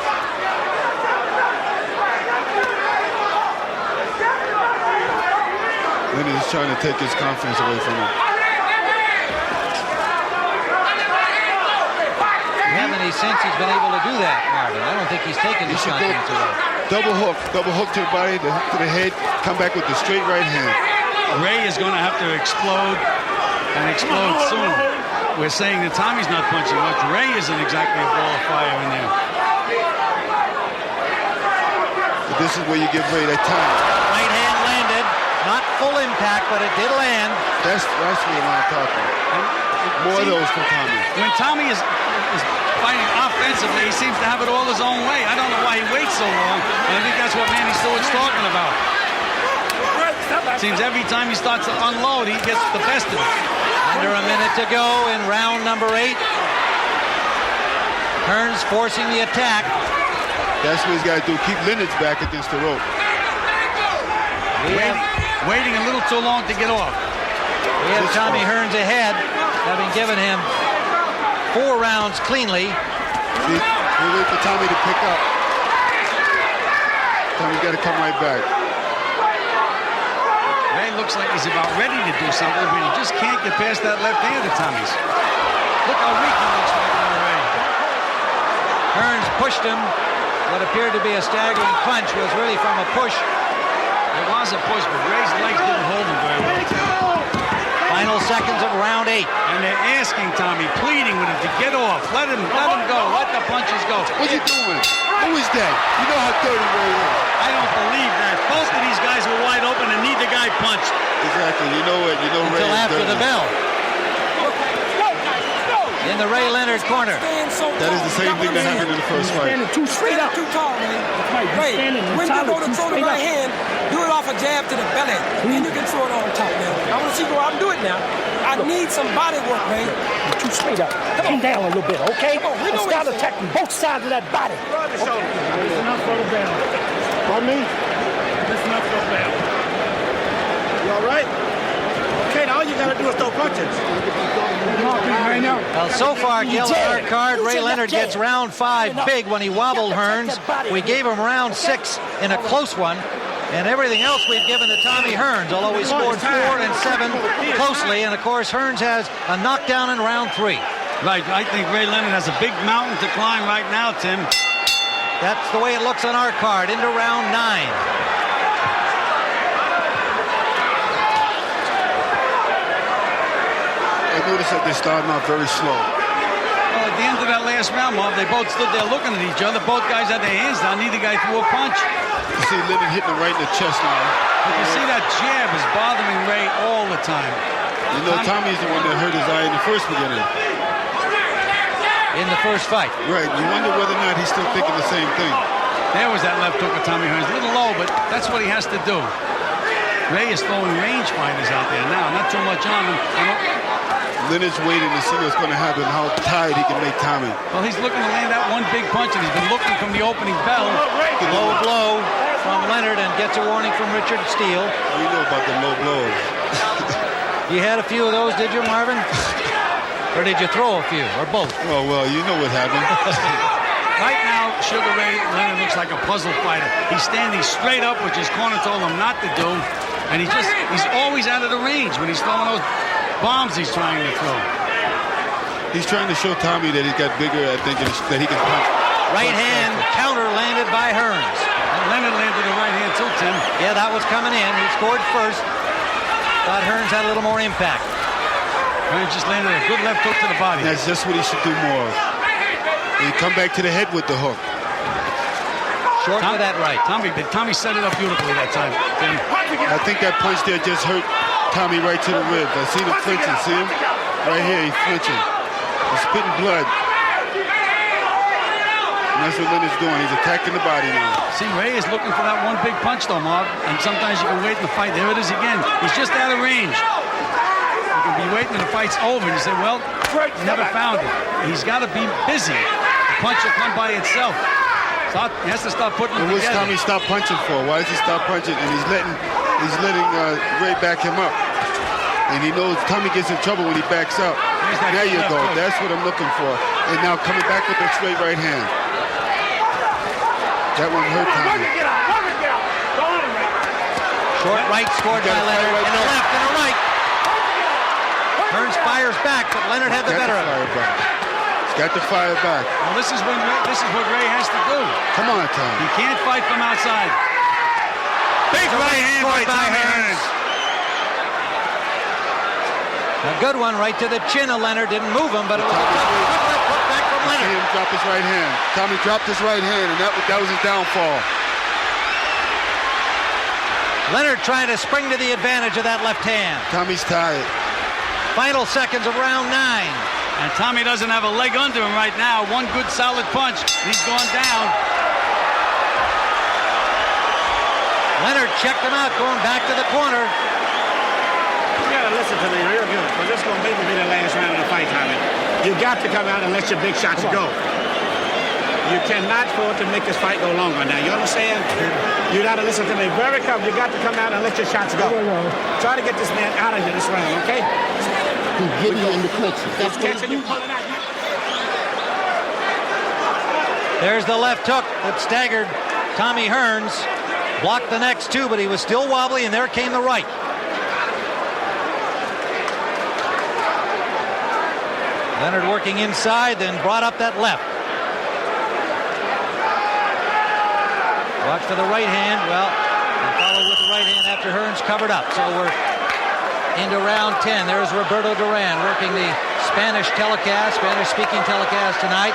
Then he's trying to take his confidence away from him. You have any since he's been able to do that, Marvin. I don't think he's taken He his should go continent too well. double hook to the body, the hook to the head, come back with the straight right hand. Ray is going to have to explode and explode soon. We're saying that Tommy's not punching much. Ray isn't exactly a ball of fire in there. But this is where you give Ray that time. Right hand landed. Not full impact, but it did land. That's what I'm talking. More of those from Tommy. When Tommy is fighting offensively, he seems to have it all his own way. I don't know why he waits so long, and I think that's what Manny Stewart's talking about. Seems every time he starts to unload, he gets the best of it. Under a minute to go in round number 8. Hearns forcing the attack. That's what he's got to do. Keep Leonard's back against the rope. Waiting a little too long to get off. We have Tommy Hearns ahead, having given him 4 rounds cleanly. We wait for Tommy to pick up. Tommy's got to come right back. Ray looks like he's about ready to do something, but he just can't get past that left hand of Tommy's. Look how weak he looks right now, Ray. Hearns pushed him. What appeared to be a staggering punch was really from a push. It was a push, but Ray's legs didn't hold him very well. Final seconds of round 8. And they're asking Tommy, pleading with him to get off. Let him go. Let the punches go. What you doing? Who is that? You know how dirty Ray is. I don't believe that. Both of these guys were wide open and need the guy punched. Exactly. You know it. You know Ray Until is after dirty. the bell. In the Ray Leonard corner. That is the same thing that happened in the first fight. Standing too straight up. Too tall, man. Ray, When you go to throw the right hand, do it off a jab to the belly. Then you can throw it on top, man. I want to see you go out and do it now. I need some body work, man. Too straight up. Come down a little bit, okay? Come on, we know Let's start what he's attacking both sides of that body. Listen up for the bell. Pardon me? Listen up for the bell. You all right? Okay, now all you got to do is throw punches. Well, so far, Gil, on our card, Ray Leonard gets round 5 big when he wobbled Hearns. We gave him round 6 in a close one. And everything else we've given to Tommy Hearns, although he scored 4 and 7 closely. And, of course, Hearns has a knockdown in round 3. Right. I think Ray Leonard has a big mountain to climb right now, Tim. That's the way it looks on our card, into round 9. I noticed that they're starting off very slow. Well, at the end of that last round, Marv, they both stood there looking at each other. Both guys had their hands down. Neither guy threw a punch. You see Leonard hitting him right in the chest now. You can see that jab is bothering Ray all the time. You know, Tommy's the one that hurt his eye in the first beginning. In the first fight. Right. You wonder whether or not he's still thinking the same thing. There was that left hook of Tommy Hearns. A little low, but that's what he has to do. Ray is throwing range fighters out there now. Not too much on him. Leonard's waiting to see what's going to happen, how tired he can make Tommy. Well, he's looking to land that one big punch, and he's been looking from the opening bell. Low blow from Leonard and gets a warning from Richard Steele. You know about the low blows. You had a few of those, did you, Marvin? Or did you throw a few, or both? Oh, well, you know what happened. Right now, Sugar Ray Leonard looks like a puzzle fighter. He's standing straight up, which his corner told him not to do, and he's always out of the range when he's throwing those bombs he's trying to throw. He's trying to show Tommy that he's got bigger, I think, that he can punch. Right hand counter landed by Hearns. And Leonard landed the right hand too, Tim. Yeah, that was coming in. He scored first. Thought Hearns had a little more impact. Hearns just landed a good left hook to the body. That's just what he should do more of. He come back to the head with the hook. Short to that right. Tommy set it up beautifully that time, Tim. I think that punch there just hurt Tommy right to the ribs. I see him flinching. See him? Right here, he's flinching. He's spitting blood. And that's what Leonard's doing. He's attacking the body now. See, Ray is looking for that one big punch, though, Marv. And sometimes you can wait in the fight. There it is again. He's just out of range. You can be waiting and the fight's over. And you say, well, never found it. He's got to be busy. The punch will come by itself. So he has to stop putting them And what's together. Tommy stop punching for? Why does he stop punching? And he's letting Ray back him up. And he knows Tommy gets in trouble when he backs up. There you go. That's what I'm looking for. And now coming back with the straight right hand. That one hurt Tommy. Short right scored by Leonard. Right And a left and a right. Hearns fires back, but Leonard had the better of it. Got to fire back. Well, this is what Ray has to do. Come on, Tommy. He can't fight from outside. Big right hand by Tommy Hearns. A good one right to the chin of Leonard. Didn't move him, but it was a good left hook back from See Leonard. him drop his right hand. Tommy dropped his right hand, and that was his downfall. Leonard trying to spring to the advantage of that left hand. Tommy's tired. Final seconds of round 9. And Tommy doesn't have a leg under him right now. One good solid punch. He's gone down. Leonard checked him out, going back to the corner. You gotta listen to me real good, because this is gonna maybe be the last round of the fight, Tommy. You got to come out and let your big shots go. You cannot afford to make this fight go longer now. You understand? You gotta listen to me very carefully. You got to come out and let your shots go. Try to get this man out of here this round, okay? He's getting in the clinches. He's catching you, pulling out. There's the left hook that staggered Tommy Hearns. Blocked the next two, but he was still wobbly, and there came the right. Leonard working inside, then brought up that left. Watch for the right hand. Well, he followed with the right hand after Hearns covered up. So we're into round 10. There's Roberto Duran working the Spanish telecast, Spanish-speaking telecast tonight.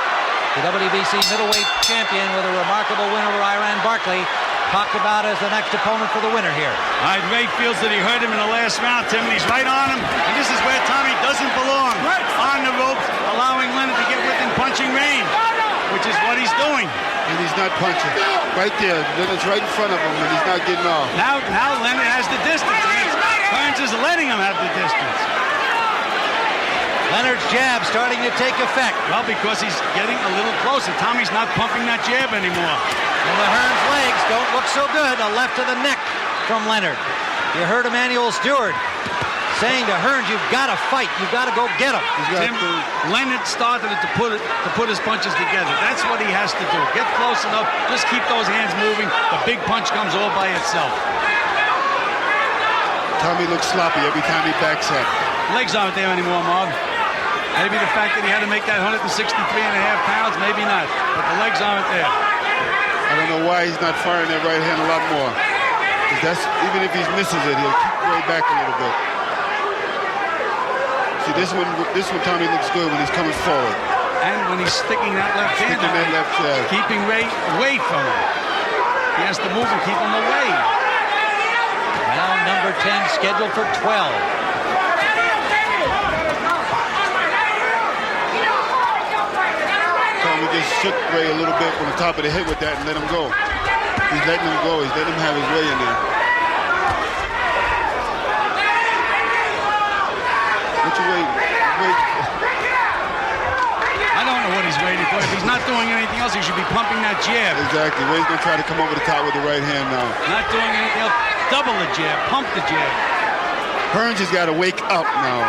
The WBC middleweight champion with a remarkable win over Iran Barkley. Talked about as the next opponent for the winner here. All right, Ray feels that he hurt him in the last round, Tim, and he's right on him. And this is where Tommy doesn't belong. Right. On the ropes, allowing Leonard to get within punching range, which is what he's doing. And he's not punching. Right there. Leonard's right in front of him, and he's not getting off. Now Leonard has the distance. Hearns is letting him have the distance. Leonard's jab starting to take effect. Well, because he's getting a little closer. Tommy's not pumping that jab anymore. And the Hearns legs don't look so good. A left to the neck from Leonard. You heard Emmanuel Stewart saying to Hearns, you've got to fight. You've got to go get him. Tim, Leonard started to put his punches together. That's what he has to do. Get close enough. Just keep those hands moving. The big punch comes all by itself. Tommy looks sloppy every time he backs up. Legs aren't there anymore, Marv. Maybe the fact that he had to make that 163.5 pounds, maybe not. But the legs aren't there. I don't know why he's not firing that right hand a lot more. 'Cause that's, even if he misses it, he'll keep way back a little bit. See, this one Tommy looks good when he's coming forward. And when he's sticking that left hand out, keeping Ray away from him. He has to move and keep him away. Round number 10 scheduled for 12. Tommy just shook Ray a little bit from the top of the head with that and let him go. He's letting him go. He's letting him have his way in there. What you waiting? I don't know what he's waiting for. If he's not doing anything else, he should be pumping that jab. Exactly. Ray's going to try to come over the top with the right hand now. Not doing anything else. Double the jab. Pump the jab. Hearns has got to wake up now.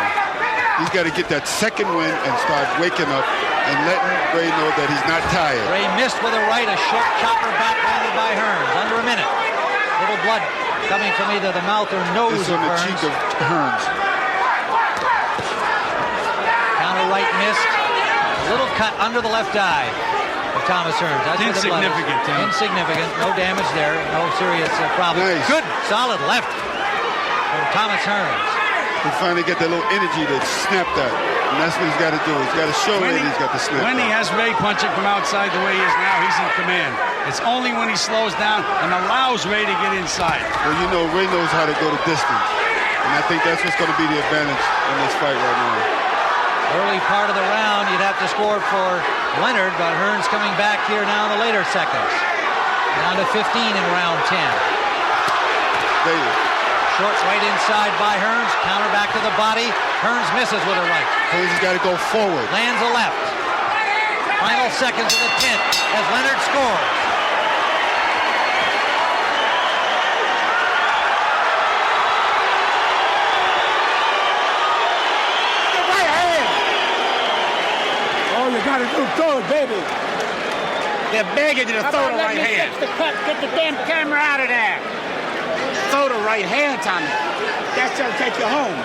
He's got to get that second win and start waking up and letting Ray know that he's not tired. Ray missed with a right, a short chopper backhanded by Hearns. Under a minute. Little blood coming from either the mouth or nose It's of on the Hearns. cheek of Hearns. Counter right missed. A little cut under the left eye of Thomas Hearns. That's where the blood is. Insignificant, Tim. Insignificant. No damage there. No serious problem. Nice. Good, solid left from Thomas Hearns. He finally got that little energy to snap that. And that's what he's got to do. He's got to show that he's got the snap. When he has Ray punching from outside the way he is now, he's in command. It's only when he slows down and allows Ray to get inside. Well, you know, Ray knows how to go to distance. And I think that's what's going to be the advantage in this fight right now. Early part of the round, you'd have to score for Leonard, but Hearns coming back here now in the later seconds. Down to 15 in round 10. There you go. Short right inside by Hearns. Counter back to the body. Hearns misses with a right. Hearns has got to go forward. Lands a left. Final seconds of the 10th as Leonard scores. All you gotta do, throw it, baby. They're begging you to throw the right hand. Get the damn camera out of there. Throw the right hand, Tommy. That's gonna take you home.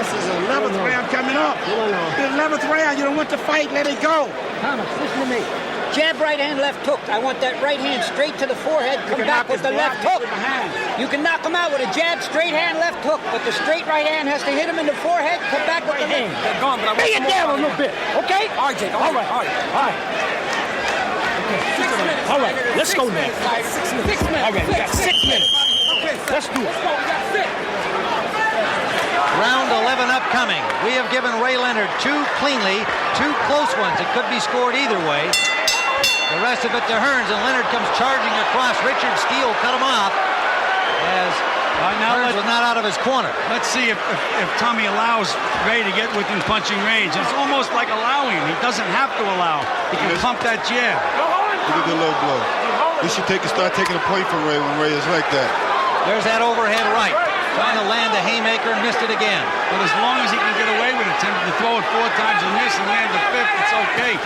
This is the 11th round coming up. The 11th round, you don't want to fight, let it go. Thomas, listen to me. Jab, right hand, left hook. I want that right hand straight to the forehead. Come back with the left hook. You can knock him out with a jab, straight hand, left hook. But the straight right hand has to hit him in the forehead. Come back with the left. They're gone, but I want Bring some it more down a out little here. bit, okay? All right, Jake. All right. All right, let's go now. 6 minutes. All right, we got 6 minutes. Let's do it. Round 11 upcoming. We have given Ray Leonard 2 cleanly, 2 close ones. It could be scored either way. The rest of it to Hearns, and Leonard comes charging across. Richard Steele cut him off as Hearns was not out of his corner. Let's see if Tommy allows Ray to get within punching range. It's almost like allowing him. He doesn't have to allow. He can pump that jab. Look at the low blow. He should start taking a point from Ray when Ray is like that. There's that overhead right. Trying to land a haymaker, missed it again. But as long as he can get away with it, to throw it 4 times and miss and land the 5th, it's okay.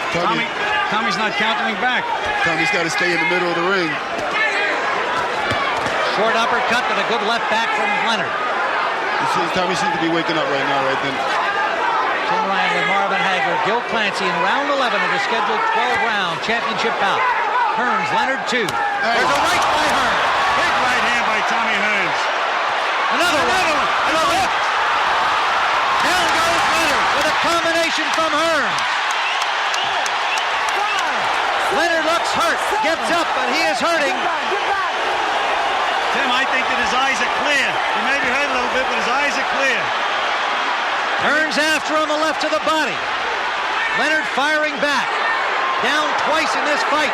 Tommy's not countering back. Tommy's got to stay in the middle of the ring. Short uppercut, but a good left back from Leonard. Tommy seems to be waking up right now, right then. Tim Ryan with Marvin Hagler, Gil Clancy in round 11 of the scheduled 12-round championship bout. Hearns, Leonard 2. There's a right by Hearns. Big right hand by Tommy Hearns. Another one. Down goes Leonard with a combination from Hearns. Leonard looks hurt, gets up, but he is hurting. Tim, I think that his eyes are clear. He may be hurt a little bit, but his eyes are clear. Hearns after him, a left to the body. Leonard firing back. Down twice in this fight.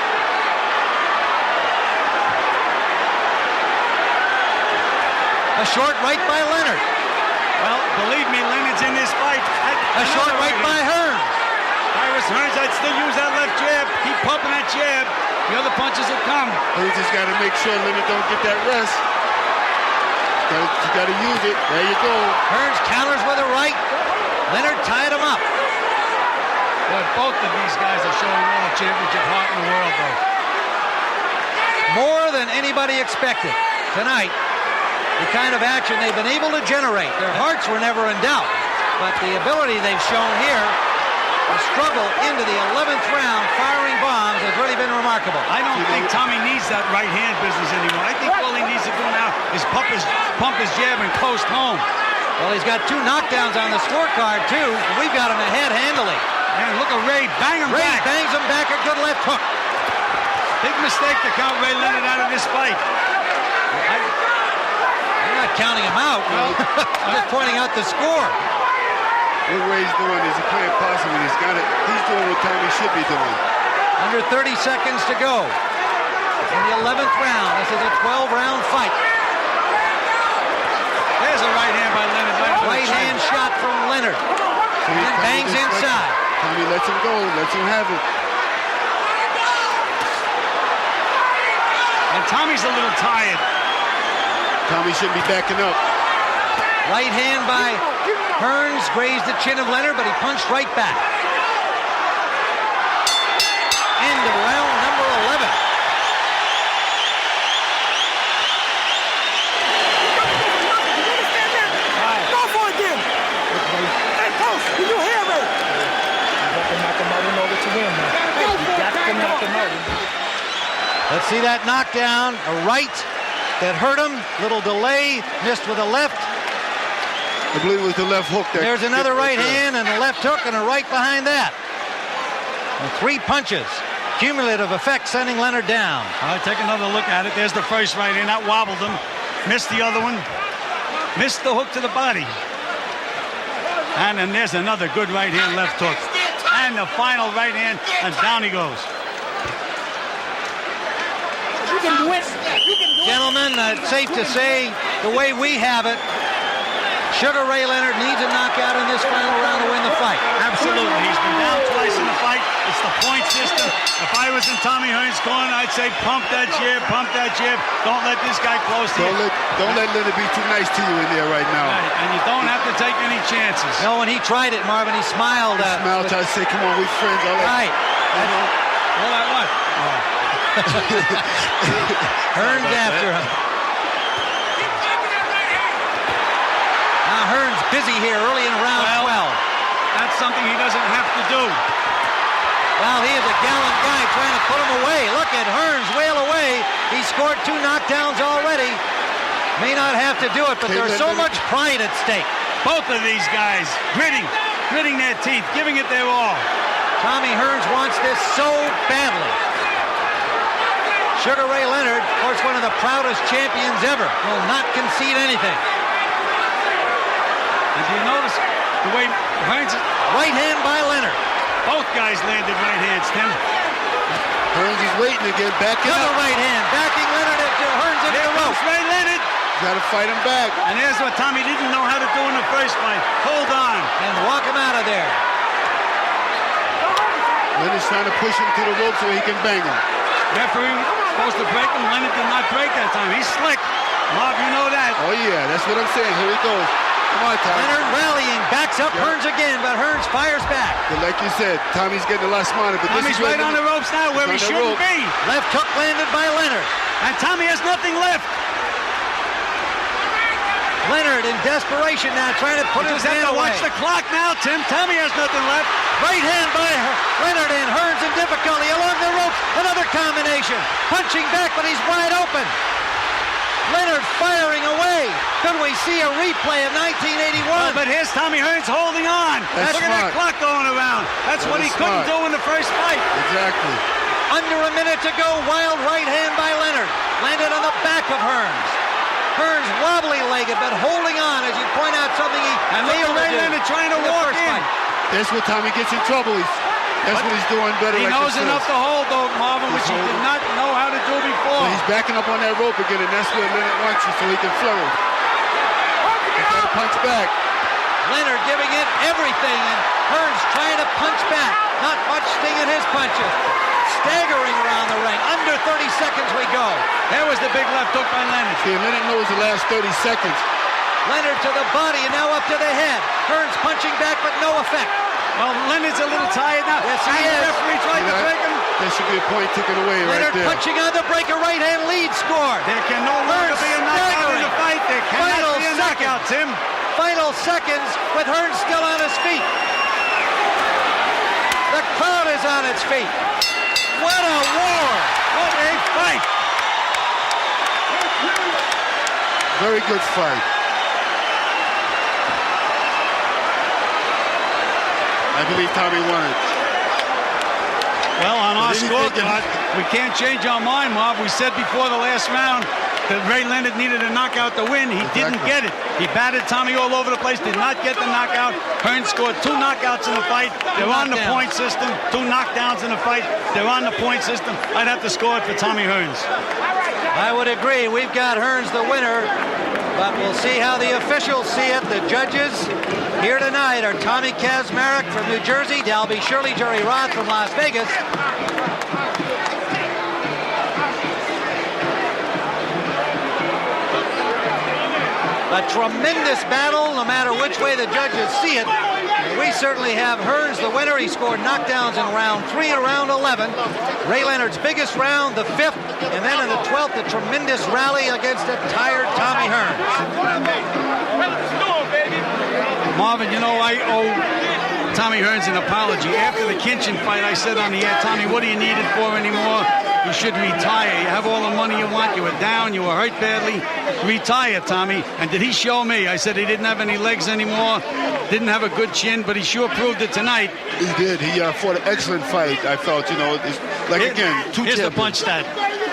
A short right by Leonard. Well, believe me, Leonard's in this fight. A short right by Hearns. Iris Hearns, I'd still use that left jab. Keep pumping that jab. The other punches will come. He just got to make sure Leonard don't get that rest. You got to use it. There you go. Hearns counters with a right. Leonard tied him up. But both of these guys are showing all the championship heart in the world, though. More than anybody expected tonight. The kind of action they've been able to generate. Their hearts were never in doubt, but the ability they've shown here to struggle into the 11th round firing bombs has really been remarkable. I don't think Tommy needs that right hand business anymore. I think all he needs to do now is pump his jab and post home. Well, he's got 2 knockdowns on the scorecard, too. We've got him ahead handily. And look at Ray bang him Ray back. bangs him back, a good left hook. Big mistake to count Ray Leonard out of this fight. I'm not counting him out. I'm just pointing out the score. What Ray's doing is he playing possum, and he's doing what Tommy should be doing. Under 30 seconds to go in the 11th round. This is a 12-round fight. There's a right hand by Leonard. Right hand shot from Leonard. And bangs inside. Tommy lets him go, lets him have it. And Tommy's a little tired. Tommy shouldn't be backing up. Right hand by Hearns grazed the chin of Leonard, but he punched right back. End of round number 11. Go for it, then. Hey, Coach, did you hear me? You got to knock him out in order to win, man. You got to knock him out. Let's see that knockdown. A right that hurt him. Little delay. Missed with a left. I believe it was the left hook. There's another right hand and a left hook and a right behind that. And 3 punches. Cumulative effect sending Leonard down. All right, take another look at it. There's the first right hand. That wobbled him. Missed the other one. Missed the hook to the body. And then there's another good right hand, left hook. And the final right hand, and down he goes. You can do it. You can do it. Gentlemen, it's safe to say, the way we have it, Sugar Ray Leonard needs a knockout in this final round to win the fight. Absolutely. He's been down twice in the fight. It's the point system. If I was in Tommy Hearns' corner, I'd say pump that jab, pump that jab. Don't let this guy close to you. Don't let Leonard be too nice to you in there right now. Right. And you don't have to take any chances. No, when he tried it, Marvin, he smiled. Smile, try to say, come on, we friends. Right. All that what? Hearns after him. Now Hearns busy here early in round 12. That's something he doesn't have to do. Well, he is a gallant guy trying to put him away. Look at Hearns wail away. He scored 2 knockdowns already. May not have to do it, but there's so much pride at stake. Both of these guys gritting their teeth, giving it their all. Tommy Hearns wants this so badly. Sugar Ray Leonard, of course, one of the proudest champions ever, will not concede anything. And do you notice the way Hearns... Right hand by Leonard. Both guys landed right hands, Tim. Hearns is waiting again, backing Another up. right hand, backing Leonard into Hearns into the rope. Ray Leonard. Got to fight him back. And here's what Tommy didn't know how to do in the first fight. Hold on. And walk him out of there. Leonard's trying to push him to the rope so he can bang him. Referee supposed to break him. Leonard did not break that time. He's slick. Marv, you know that. Oh, yeah, that's what I'm saying. Here he goes. Come on, Tommy. Leonard rallying, backs up Hearns again, but Hearns fires back. But like you said, Tommy's getting a lot smarter. But Tommy's right on the ropes now where he shouldn't be. Left hook landed by Leonard. And Tommy has nothing left. Leonard in desperation now trying to put his Just have hand to away. watch the clock now, Tim. Tommy has nothing left. Right hand by Leonard and Hearns in difficulty along the ropes. Another combination. Punching back, but he's wide open. Leonard firing away. Could we see a replay of 1981? Oh, but here's Tommy Hearns holding on. That's Look at that clock going around. That's what he couldn't do in the first fight. Exactly. Under a minute to go. Wild right hand by Leonard. Landed on the back of Hearns. Hearns wobbly-legged, but holding on, as you point out, something he And look at Ray Leonard trying to walk in. That's where Tommy gets in trouble. That's what he's doing better. He like knows this enough is. to hold, though, Marvin, which he did not know how to do before. So he's backing up on that rope again, and that's where Leonard wants you, so he can flourish. He's got to punch back. Leonard giving it everything, and Hearns trying to punch back. Not much sting in his punches. Staggering around the ring. Under 30 seconds we go. There was the big left hook by Leonard. See, Leonard knows the last 30 seconds. Leonard to the body and now up to the head. Hearns punching back, but no effect. Well, Leonard's a little tired now. Yes, he and is. the referee tried to break him. There should be a point taken away Leonard right there. punching on the break, a right hand lead score. There can no longer be a knockout in the fight. There cannot Final be a knockout, Tim. Final seconds with Hearns still on his feet. The crowd is on its feet. What a war! What a fight! Very good fight. I believe Tommy won it. Well, on our But anything scorecard, we can't change our mind, Marv. We said before the last round that Ray Leonard needed a knockout to win. He didn't get it. He batted Tommy all over the place, did not get the knockout. Hearns scored 2 knockouts in the fight. They're on the point system. 2 knockdowns in the fight. They're on the point system. I'd have to score it for Tommy Hearns. I would agree. We've got Hearns the winner, but we'll see how the officials see it. The judges here tonight are Tommy Kazmarek from New Jersey, Dalby Shirley, Jerry Roth from Las Vegas. A tremendous battle, no matter which way the judges see it. We certainly have Hearns the winner. He scored knockdowns in round 3 and round 11. Ray Leonard's biggest round, the 5th, and then in the 12th, a tremendous rally against a tired Tommy Hearns. Marvin, you know, I owe Tommy Hearns an apology. After the Kinchin fight, I said on the air, Tommy, what do you need it for anymore? You should retire. You have all the money you want. You were down. You were hurt badly. Retire, Tommy. And did he show me? I said he didn't have any legs anymore. Didn't have a good chin, but he sure proved it tonight. He did. He fought an excellent fight, I felt. You know, it's like, again, 2 Here's the champions. punch stat.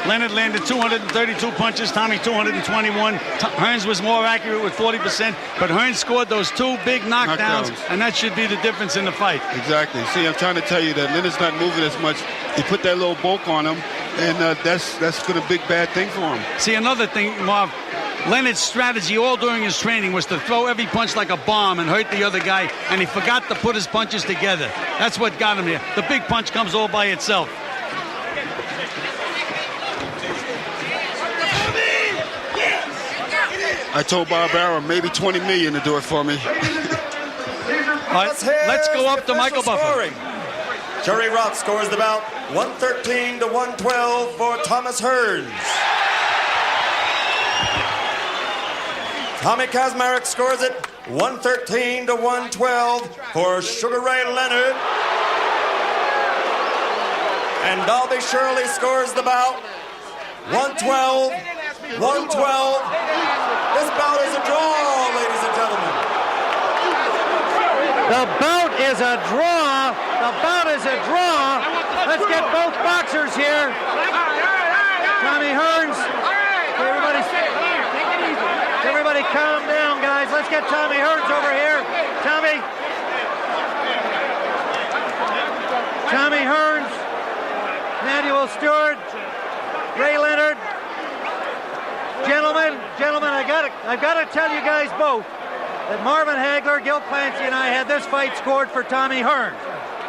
Leonard landed 232 punches, Tommy 221. Hearns was more accurate with 40%, but Hearns scored those 2 big knockdowns, and that should be the difference in the fight. Exactly. See, I'm trying to tell you that Leonard's not moving as much. He put that little bulk on him, and that's been a big bad thing for him. See, another thing, Marv, Leonard's strategy all during his training was to throw every punch like a bomb and hurt the other guy, and he forgot to put his punches together. That's what got him here. The big punch comes all by itself. I told Barbara maybe 20 million to do it for me. All right, let's go up to Michael Buffer. Scoring. Jerry Roth scores the bout 113 to 112 for Thomas Hearns. Tommy Kazmarek scores it 113 to 112 for Sugar Ray Leonard. And Dalby Shirley scores the bout. 112, 112. This bout is a draw, ladies and gentlemen. The bout is a draw. The bout is a draw. Let's get both boxers here. Tommy Hearns. Everybody calm down, guys. Let's get Tommy Hearns over here. Tommy Hearns, Manuel Stewart, Ray Leonard. Gentlemen, I've got to tell you guys both that Marvin Hagler, Gil Clancy, and I had this fight scored for Tommy Hearns,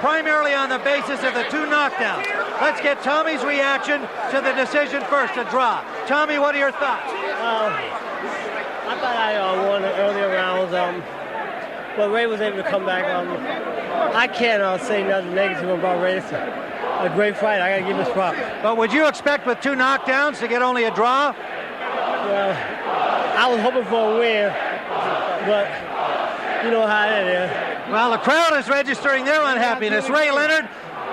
primarily on the basis of the 2 knockdowns. Let's get Tommy's reaction to the decision first, a draw. Tommy, what are your thoughts? I thought I won the earlier rounds, but Ray was able to come back. I can't say nothing negative about Ray. It's a great fight. I got to give his props. But would you expect with 2 knockdowns to get only a draw? Well, I was hoping for a win, but you know how it is. Well, the crowd is registering their unhappiness. Ray Leonard,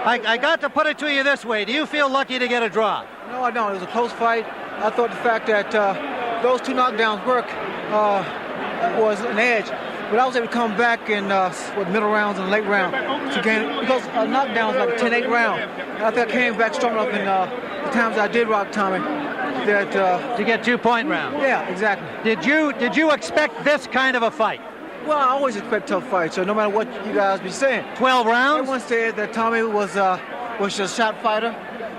I got to put it to you this way. Do you feel lucky to get a draw? No, I don't. It was a close fight. I thought the fact that those 2 knockdowns was an edge. But I was able to come back in with middle rounds and late round to gain it, because a knockdown is like a 10-8 round. And I think I came back strong enough in the times I did rock Tommy that to get 2-point rounds. Yeah, exactly. Did you expect this kind of a fight? Well, I always expect tough fights, so no matter what you guys be saying. 12 rounds? Everyone said that Tommy was a shot fighter,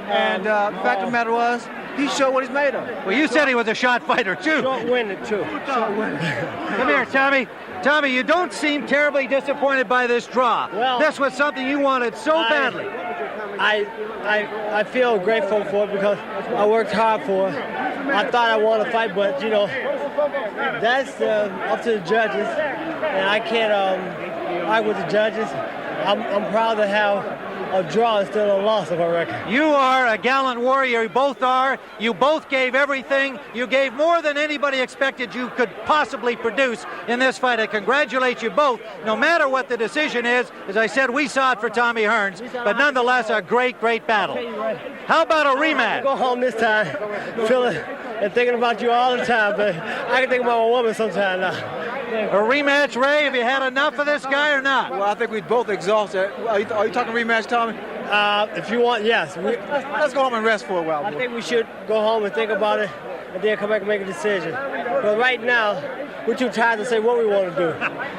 and the fact of the matter was, he showed what he's made of. Well, you said he was a shot fighter, too. Short winning, too. Short winning. Come here, Tommy. Tommy, you don't seem terribly disappointed by this draw. Well, this was something you wanted so badly. I feel grateful for it because I worked hard for it. I thought I won a fight, but, that's up to the judges, and I can't argue with the judges. I'm proud to have a draw instead of a loss, if I reckon. You are a gallant warrior. You both are. You both gave everything. You gave more than anybody expected you could possibly produce in this fight. I congratulate you both. No matter what the decision is, as I said, we saw it for Tommy Hearns, but nonetheless, a great, great battle. How about a rematch? Go home this time, feeling and thinking about you all the time, but I can think about my woman sometime now. A rematch, Ray? Have you had enough of this guy or not? Well, I think we both exhausted. Are you talking rematch, Tommy? If you want, yes. Let's go home and rest for a while. I think we should go home and think about it and then come back and make a decision. But right now, we're too tired to say what we want to do.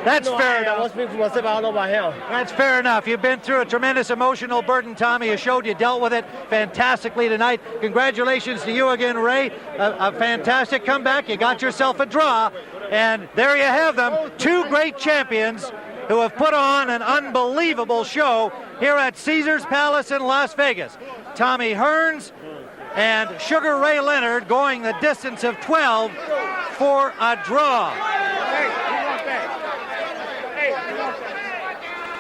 That's fair enough. I won't speak for myself. I don't know about him. That's fair enough. You've been through a tremendous emotional burden, Tommy. You showed you dealt with it fantastically tonight. Congratulations to you again, Ray. A fantastic comeback. You got yourself a draw. And there you have them, 2 great champions who have put on an unbelievable show here at Caesars Palace in Las Vegas. Tommy Hearns and Sugar Ray Leonard going the distance of 12 for a draw.